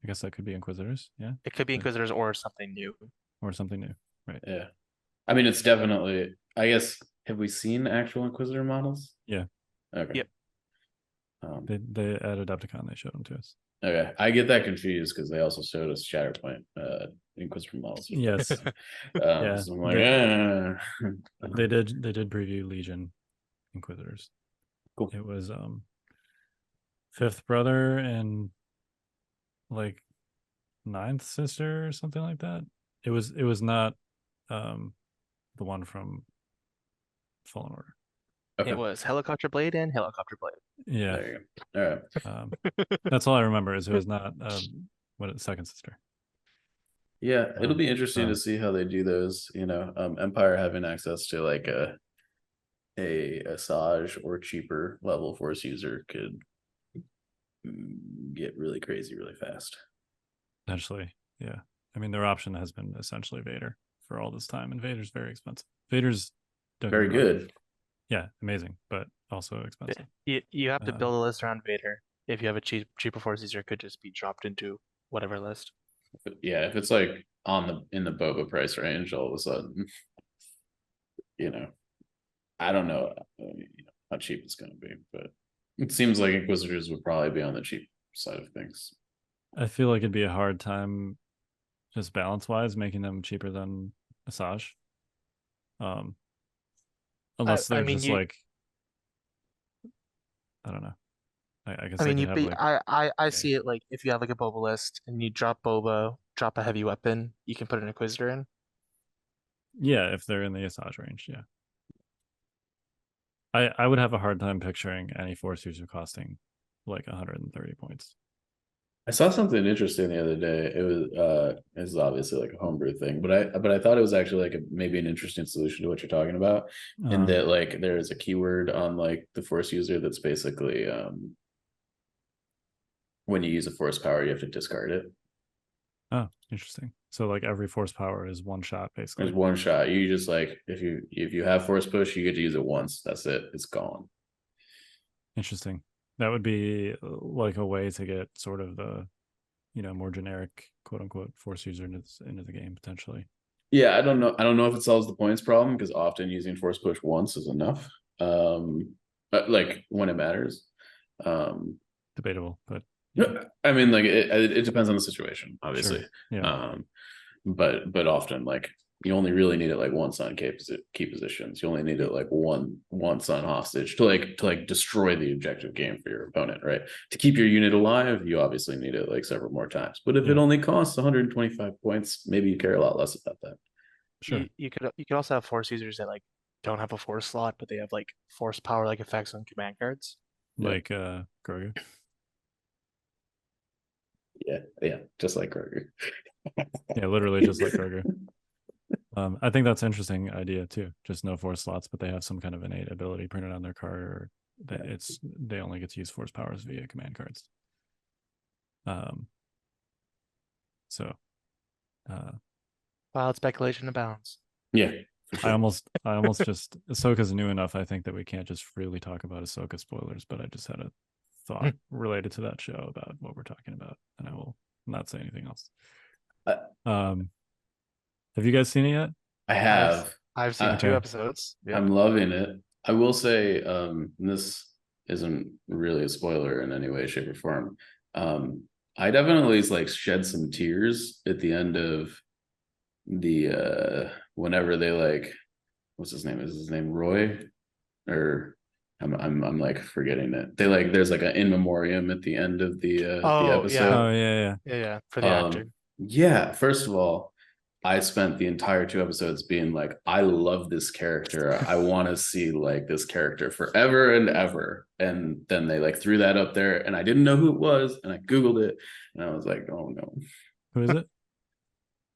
I guess that could be Inquisitors, yeah. It could be Inquisitors or something new. Or something new, right? Yeah. I mean, it's definitely, I guess, have we seen actual Inquisitor models? Yeah. Okay. Yep. They at Adepticon they showed them to us. Okay, I get that confused because they also showed us Shatterpoint Inquisitor models. Yes. Yeah. So I'm like, they did preview Legion Inquisitors. Cool. It was fifth brother and like ninth sister or something like that. It was not the one from Fallen Order. Okay. It was Helicopter Blade and Helicopter Blade. Yeah. There you go. All right. That's all I remember is it was not second sister. Yeah, it'll be interesting to see how they do those. You know, Empire having access to like a Asajj or cheaper level Force user could get really crazy really fast. Potentially, yeah. I mean, their option has been essentially Vader for all this time, and Vader's very expensive. Vader's very good. Yeah, amazing, but also expensive. You have to build a list around Vader. If you have a cheaper Force user, it could just be dropped into whatever list. But yeah, if it's like in the Boba price range, all of a sudden you know, I don't know, how cheap it's going to be, but it seems like Inquisitors would probably be on the cheap side of things. I feel like it'd be a hard time, just balance wise, making them cheaper than Asajj. Unless I they're mean, just you. like, I don't know. I guess I they mean, could have like, I see it like if you have like a Boba list and you drop Boba, drop a heavy weapon, you can put an Inquisitor in. yeah, if they're in the Asajj range, yeah. I would have a hard time picturing any Force user costing like 130 points. I saw something interesting the other day. It was it's obviously like a homebrew thing, but I thought it was actually like maybe an interesting solution to what you're talking about, in that like there's a keyword on like the Force user that's basically when you use a Force power, you have to discard it. Oh, interesting. So like every Force power is one shot basically. There's one shot. You just like if you have Force push, you get to use it once. That's it. It's gone. Interesting. That would be like a way to get sort of the, more generic quote unquote Force user into the game potentially. Yeah, I don't know. I don't know if it solves the points problem, because often using Force push once is enough. But like when it matters. Debatable, but I mean, like it depends on the situation, obviously. Sure. Yeah. But often like you only really need it like once on key positions. You only need it like once on hostage to like destroy the objective game for your opponent, right? To keep your unit alive, you obviously need it like several more times. But if it only costs 125 points, maybe you care a lot less about that. Sure. You could also have Force users that like don't have a Force slot, but they have like Force power like effects on command cards. Like Grogu. Yeah, just like Grogu. Yeah, literally just like Grogu. I think that's an interesting idea too. Just no Force slots, but they have some kind of innate ability printed on their card, or that they only get to use Force powers via command cards. So Wild speculation abounds. Yeah. Sure. I almost just Ahsoka's new enough. I think that we can't just freely talk about Ahsoka spoilers, but I just had a thought related to that show about what we're talking about, and I will not say anything else. Have you guys seen it yet? I have. I've seen 2 episodes. Yeah. I'm loving it. I will say, this isn't really a spoiler in any way, shape, or form. I definitely like shed some tears at the end of the whenever they like, what's his name? Is his name Roy? Or I'm like forgetting it. They like there's like an in memoriam at the end of the episode. Yeah. Oh yeah. For the actor. Yeah. First of all, I spent the entire 2 episodes being like, I love this character. I want to see like this character forever and ever. And then they like threw that up there, and I didn't know who it was, and I Googled it, and I was like, oh no. Who is it?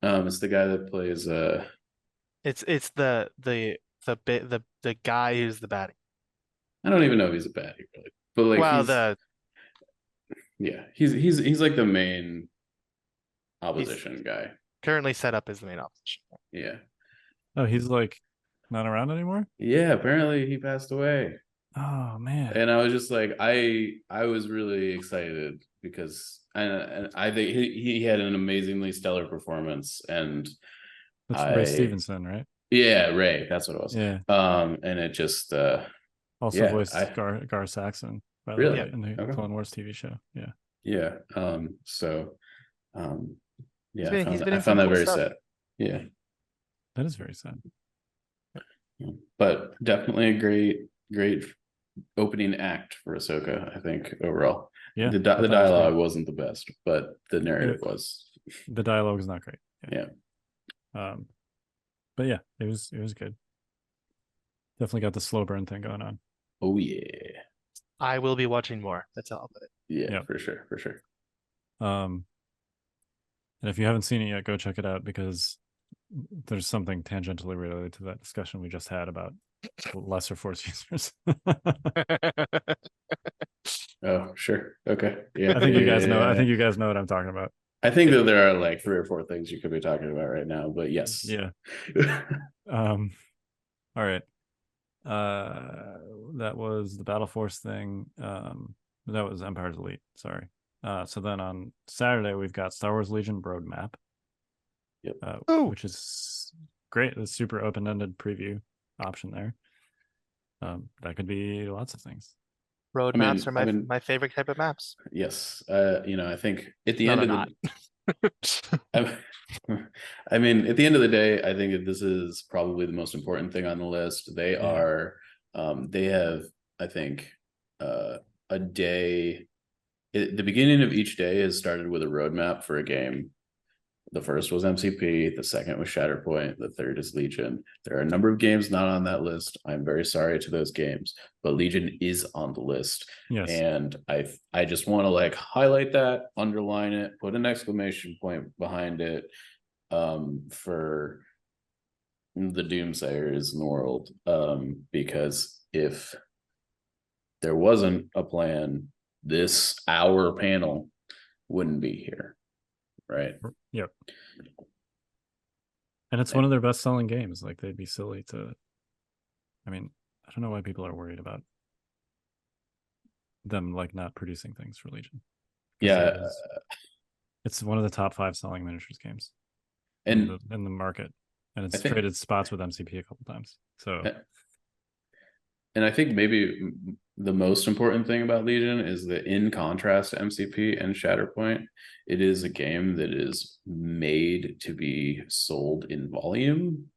It's the guy that plays It's the guy who's the baddie. I don't even know if he's a baddie really. But like he's like the main opposition guy. Currently set up as the main opposition. Yeah. Oh, he's like not around anymore? Yeah, apparently he passed away. Oh man. And I was just like, I was really excited because and I think he had an amazingly stellar performance, and that's Ray Stevenson, right? Yeah, Ray, that's what it was. Yeah. And it just also voiced Gar Saxon, by the way, in the Clone Wars TV show. Yeah. Yeah. Yeah, I found that very sad. Yeah. That is very sad. But definitely a great opening act for Ahsoka, I think, overall. Yeah. The dialogue wasn't the best, but the narrative was. The dialogue is not great. Yeah. But yeah, it was good. Definitely got the slow burn thing going on. Oh yeah. I will be watching more. That's how I'll put it. Yeah, for sure. And if you haven't seen it yet, go check it out, because there's something tangentially related to that discussion we just had about lesser Force users. Oh, sure. Okay. Yeah. I think you guys know. I think you guys know what I'm talking about. I think that there are like 3 or 4 things you could be talking about right now, but yes. Yeah. All right. That was the Battle Force thing. That was Empire's Elite. Sorry. So then on Saturday we've got Star Wars Legion Roadmap. Yep. Which is great. The super open-ended preview. option there. That could be lots of things. Road I mean- maps are my favorite type of maps. Yes. I think at the No, end they're of not. I mean, at the end of the day, I think that this is probably the most important thing on the list. They are, they have, I think, a day. The beginning of each day has started with a roadmap for a game. The first was MCP, the second was Shatterpoint, the third is Legion. There are a number of games not on that list. I'm very sorry to those games, but Legion is on the list. Yes. And I just want to like highlight that, underline it, put an exclamation point behind it, for the doomsayers in the world. Because if there wasn't a plan, this our panel wouldn't be here. Right. Yep. And it's one of their best selling games. Like, they'd be silly to, I mean, I don't know why people are worried about them like not producing things for Legion. Yeah. It's one of the top 5 selling miniatures games And in the market. And it's I think- traded spots with MCP a couple times. So And I think maybe the most important thing about Legion is that, in contrast to MCP and Shatterpoint, it is a game that is made to be sold in volume.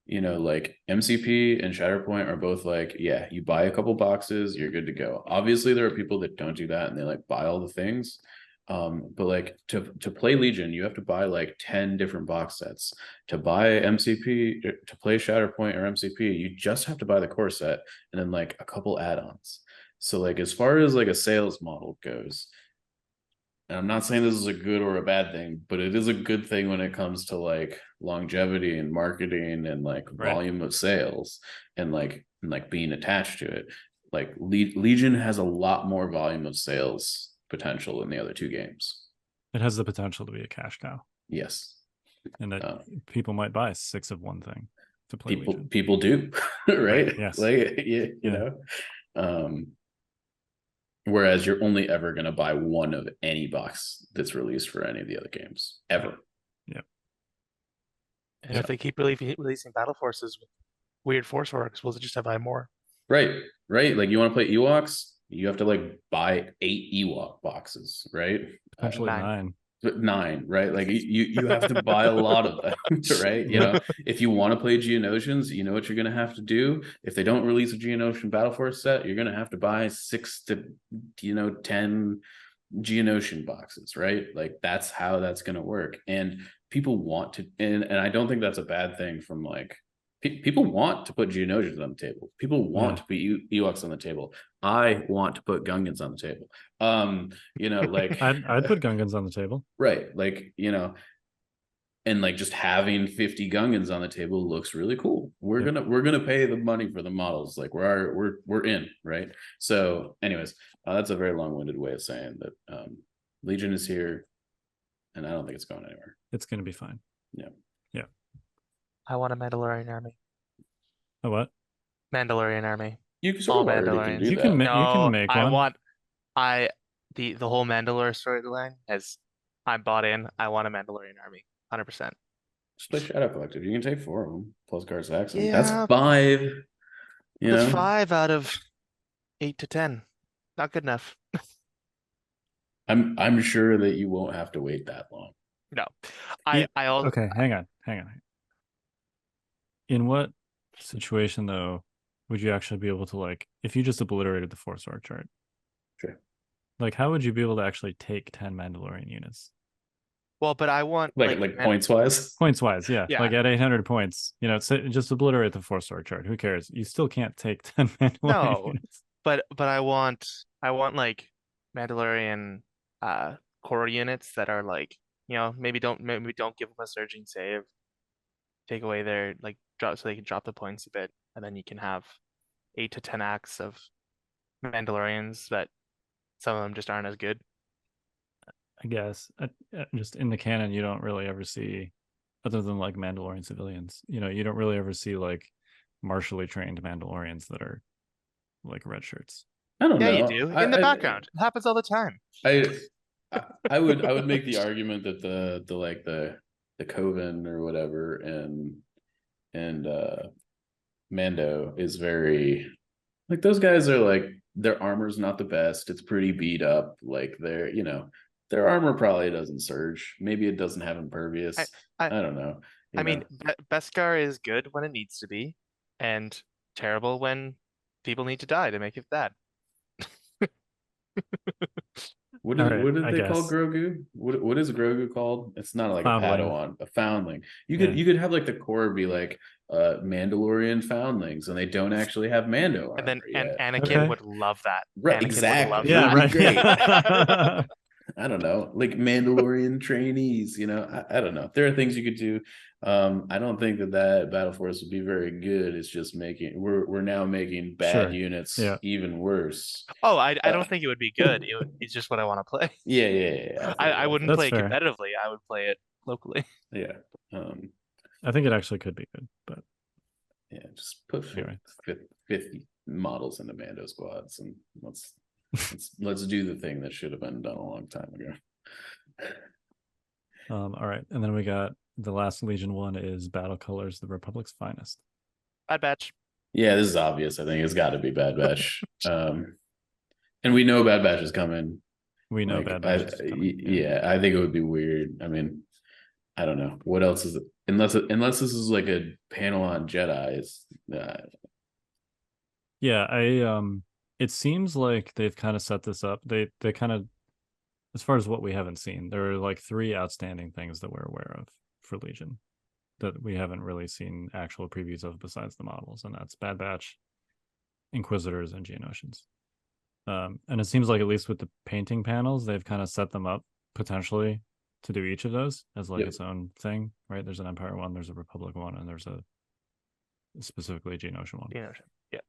You know, like MCP and Shatterpoint are both like, yeah, you buy a couple boxes, you're good to go. Obviously, there are people that don't do that and they like buy all the things. But like to play Legion, you have to buy like 10 different box sets. To buy MCP, to play Shatterpoint or MCP, you just have to buy the core set and then like a couple add-ons. So like, as far as like a sales model goes, and I'm not saying this is a good or a bad thing, but it is a good thing when it comes to like longevity and marketing and like volume of sales and like being attached to it. Like Legion has a lot more volume of sales potential in the other two games. it has the potential to be a cash cow. Yes. And that people might buy 6 of one thing to play Legion. People do, right? Yes. Like you know. Whereas you're only ever going to buy one of any box that's released for any of the other games ever. Yeah. And if they keep releasing battle forces with weird force works, we'll just have to buy more. Right. Like, you want to play Ewoks, you have to like buy 8 Ewok boxes, right? Potentially 9. 9, right? Like you have to buy a lot of them, right? You know, if you want to play Geonosians, you know what you're going to have to do. If they don't release a Geonosian Battle Force set, you're going to have to buy 6 to 10 Geonosian boxes, right? Like, that's how that's going to work. And people want to, and I don't think that's a bad thing from like, people want to put Geonosians on the table. People want to put Ewoks on the table. I want to put Gungans on the table. You know, like I'd put Gungans on the table. Right. Like, you know, and like just having 50 Gungans on the table looks really cool. We're gonna pay the money for the models. Like we're in, right? So anyways, that's a very long-winded way of saying that Legion is here, and I don't think it's going anywhere. It's gonna be fine. Yeah. I want a Mandalorian army. A what? Mandalorian army. You can sort of already Mandalorians. do You that. can No, make I one. want the whole Mandalore storyline has I'm bought in. I want a Mandalorian army. 100%. Just play Shadow Collective. You can take 4 of them plus Gar Saxon. Yeah. That's 5. You That's know? 5 out of 8 to 10. Not good enough. I'm sure that you won't have to wait that long. No. I also Okay, hang on. In what situation though would you actually be able to, like, if you just obliterated the 4-star chart? Sure. Like, how would you be able to actually take 10 Mandalorian units? well, but I want Like points wise. Points wise, yeah. Yeah. Like at 800 points, you know, just obliterate the 4-star chart. Who cares? You still can't take 10 Mandalorian No. units. but I want like Mandalorian core units that are like, you know, maybe don't give them a surging save. Take away their like drop so they can drop the points a bit, and then you can have 8 to 10 acts of Mandalorians that some of them just aren't as good. I guess just in the canon, you don't really ever see, other than like Mandalorian civilians, you know, you don't really ever see like martially trained Mandalorians that are like red shirts. I don't know. Yeah, you do. In the background. It happens all the time. I would make the argument that the Coven or whatever and Mando is very like those guys are like their armor's not the best. It's pretty beat up. Like their armor probably doesn't surge. Maybe it doesn't have I impervious. I I don't know. I You mean, know. Beskar is good when it needs to be, and terrible when people need to die to make it bad. All right, What did I they call guess. Grogu? What is Grogu called? It's not like a Foundling. Padawan, a foundling. Yeah. You could have like the core be like Mandalorian foundlings, and they don't actually have Mando And then armor and yet. Anakin Okay. would love that. Right, Anakin would love exactly. It Yeah, would that. be great. right. I don't know, like Mandalorian trainees, I don't know. There are things you could do. I don't think that Battle Force would be very good. It's just we're now making bad Sure. units Yeah. even worse. Oh, I Uh, don't think it would be good. It's just what I want to play. yeah. I wouldn't That's play it fair. competitively. I would play it locally. Yeah. Um, I think it actually could be good, but yeah, just put Anyway. 50 models into Mando squads and let's do the thing that should have been done a long time ago. all right. And then we got the last Legion one is Battle Colors, the Republic's Finest. Bad Batch. Yeah, this is obvious. I think it's got to be Bad Batch. And we know Bad Batch is coming. We know Like, Bad Batch is coming. yeah, I think it would be weird. I mean, I don't know what else is it? Unless this is like a panel on Jedi. Yeah, it seems like they've kind of set this up. They kind of, as far as what we haven't seen, there are like 3 outstanding things that we're aware of for Legion that we haven't really seen actual previews of besides the models, and that's Bad Batch, Inquisitors, and Geonosians. And it seems like at least with the painting panels, they've kind of set them up potentially to do each of those as like its own thing, right? There's an Empire one, there's a Republic one, and there's a specifically a Geonosian one. Geonosian. Yeah.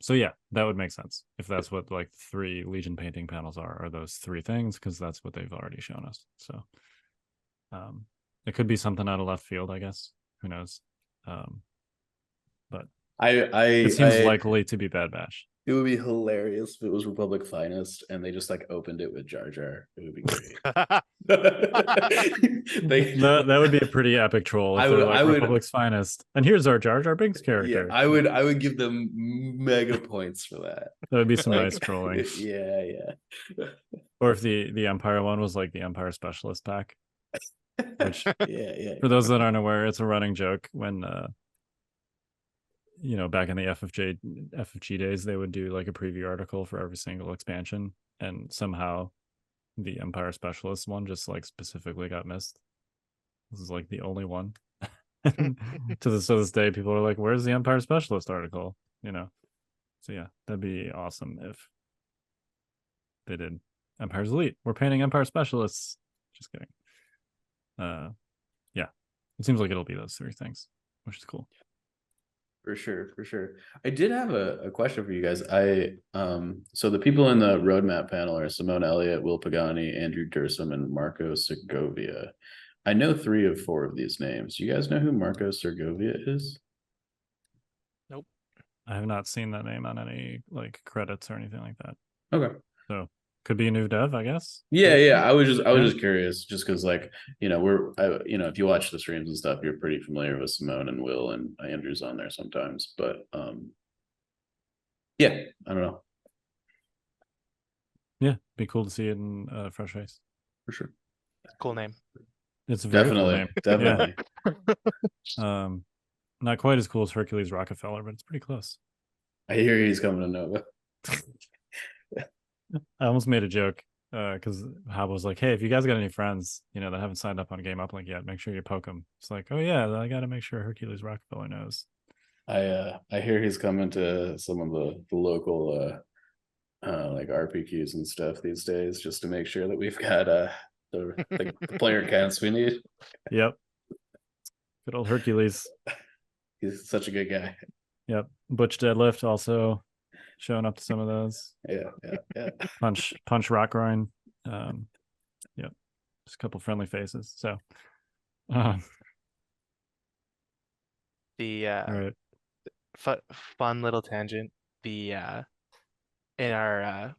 So yeah, that would make sense if that's what like 3 Legion painting panels are those 3 things, because that's what they've already shown us. So it could be something out of left field, I guess. Who knows? But it seems likely to be Bad Batch. It would be hilarious if it was Republic Finest and they just like opened it with Jar Jar. It would be great. That would be a pretty epic troll. If I would Republic's Finest, and here's our Jar Jar Binks character. Yeah, I would give them mega points for that. That would be some nice trolling. Yeah. Or if the Empire one was like the Empire Specialist pack, which yeah. For those that aren't aware, it's a running joke when back in the FFG days, they would do like a preview article for every single expansion, and somehow the Empire Specialist one just like specifically got missed. This is like the only one. to this day, people are like, "Where's the Empire Specialist article?" So yeah, that'd be awesome if they did Empire's Elite. We're painting Empire Specialists. Just kidding. Yeah, it seems like it'll be those 3 things, which is cool. For sure. I did have a question for you guys. So the people in the roadmap panel are Simone Elliott, Will Pagani, Andrew Dursum, and Marco Segovia. I know 3 of 4 of these names. You guys know who Marco Segovia is? Nope. I have not seen that name on any like credits or anything like that. Okay. So could be a new dev, I guess. Yeah. I was just curious, just because if you watch the streams and stuff, you're pretty familiar with Simone and Will, and Andrew's on there sometimes. But yeah, I don't know. Yeah, be cool to see it in fresh face. For sure. Cool name. It's a very cool name. Definitely. Yeah. Not quite as cool as Hercules Rockefeller, but it's pretty close. I hear he's coming to Nova. I almost made a joke because Hab was like, "Hey, if you guys got any friends, that haven't signed up on Game Uplink yet, make sure you poke them." It's like, "Oh yeah, I got to make sure Hercules Rockefeller knows." I hear he's coming to some of the local like RPQs and stuff these days, just to make sure that we've got the player counts we need. Yep. Good old Hercules. He's such a good guy. Yep. Butch Deadlift also showing up to some of those. Yeah. Punch Rock Groin. Yep. Just a couple friendly faces. So The all right. fun little tangent. In our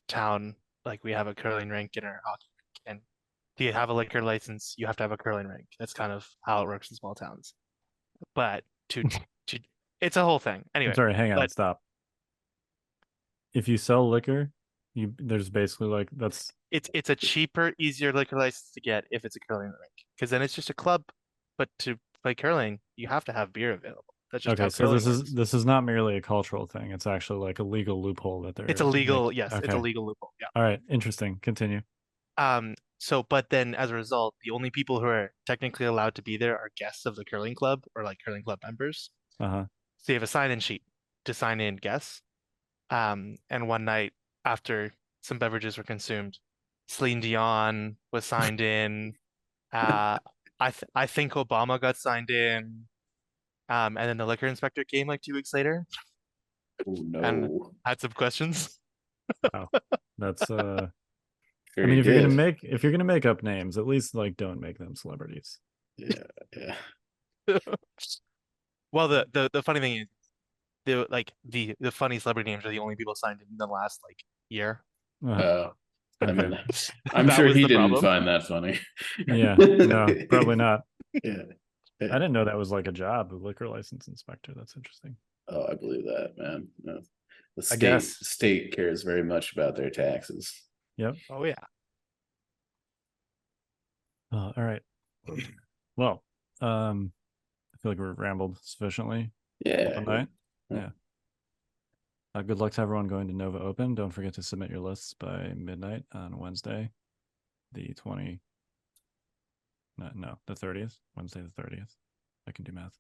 town, like we have a curling rink in our hockey rink, and if you have a liquor license, you have to have a curling rink. That's kind of how it works in small towns. But to It's a whole thing. Anyway, I'm sorry, hang on, but stop. If you sell liquor, there's basically like that's it's a cheaper, easier liquor license to get if it's a curling rink, because then it's just a club. But to play curling, you have to have beer available. That's just okay. how So curling works. this is not merely a cultural thing. It's actually like a legal loophole that It's a they're legal, making. yes, it's a Okay. legal loophole. Yeah. All right. Interesting. Continue. So but then as a result, the only people who are technically allowed to be there are guests of the curling club or like curling club members. Uh-huh. So you have a sign-in sheet to sign in guests. And one night after some beverages were consumed, Celine Dion was signed in. I think Obama got signed in. And then the liquor inspector came like 2 weeks later Oh and no. had some questions. Wow. That's Sure I mean, he did. if you're gonna make up names, at least like don't make them celebrities. Yeah, yeah. Well, the funny thing is the funny celebrity names are the only people signed in the last like year. Uh, Uh, I okay. mean, I'm That sure was he the didn't problem. find that funny. Yeah. No, probably not. Yeah. I didn't know that was like a job, a liquor license inspector. That's interesting. Oh, I believe that, man. No. The I guess. state cares very much about their taxes. Yep. Oh yeah. All right. Well, I feel like we've rambled sufficiently. Yeah. One night. Yeah. Good luck to everyone going to Nova Open. Don't forget to submit your lists by midnight on Wednesday, the 20. No, the 30th. Wednesday the 30th. I can do math.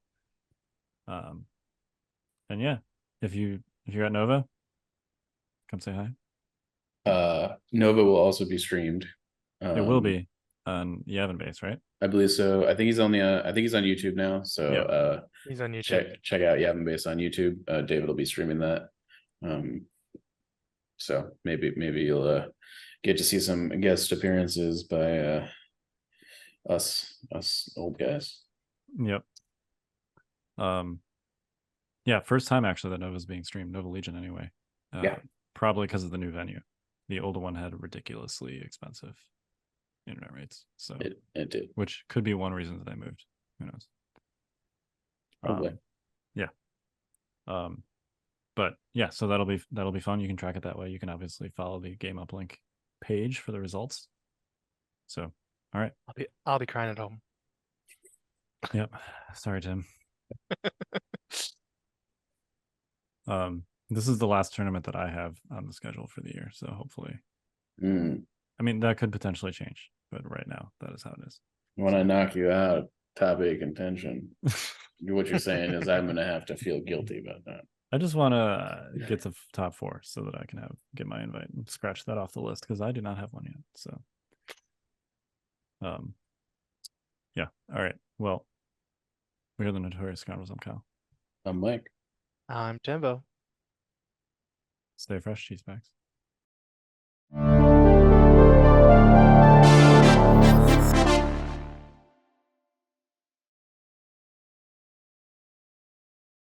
And yeah, if you're at Nova, come say hi. Nova will also be streamed. It will be on Yavin Base, right? I believe so. I think he's on the I think he's on YouTube now. So Yeah. He's on YouTube. check out Yavin Base on YouTube. David will be streaming that. So maybe you'll get to see some guest appearances by us old guys. Yep. Yeah, first time actually that Nova's being streamed, Nova Legion anyway. Yeah. Probably because of the new venue. The older one had ridiculously expensive internet rates. So it did. Which could be one reason that they moved. Who knows? Probably. Yeah. But yeah, so that'll be fun. You can track it that way. You can obviously follow the Game Uplink page for the results. So, all right. I'll be crying at home. Yep. Sorry, Tim. This is the last tournament that I have on the schedule for the year. So hopefully, I mean, that could potentially change, but right now that is how it is. When I knock you out, top 8 contention, what you're saying is I'm going to have to feel guilty about that. I just want to get to top 4 so that I can get my invite and scratch that off the list because I do not have one yet. So, yeah. All right. Well, we are the Notorious Scoundrels. I'm Kyle. I'm Mike. I'm Timbo. Stay fresh, cheese bags.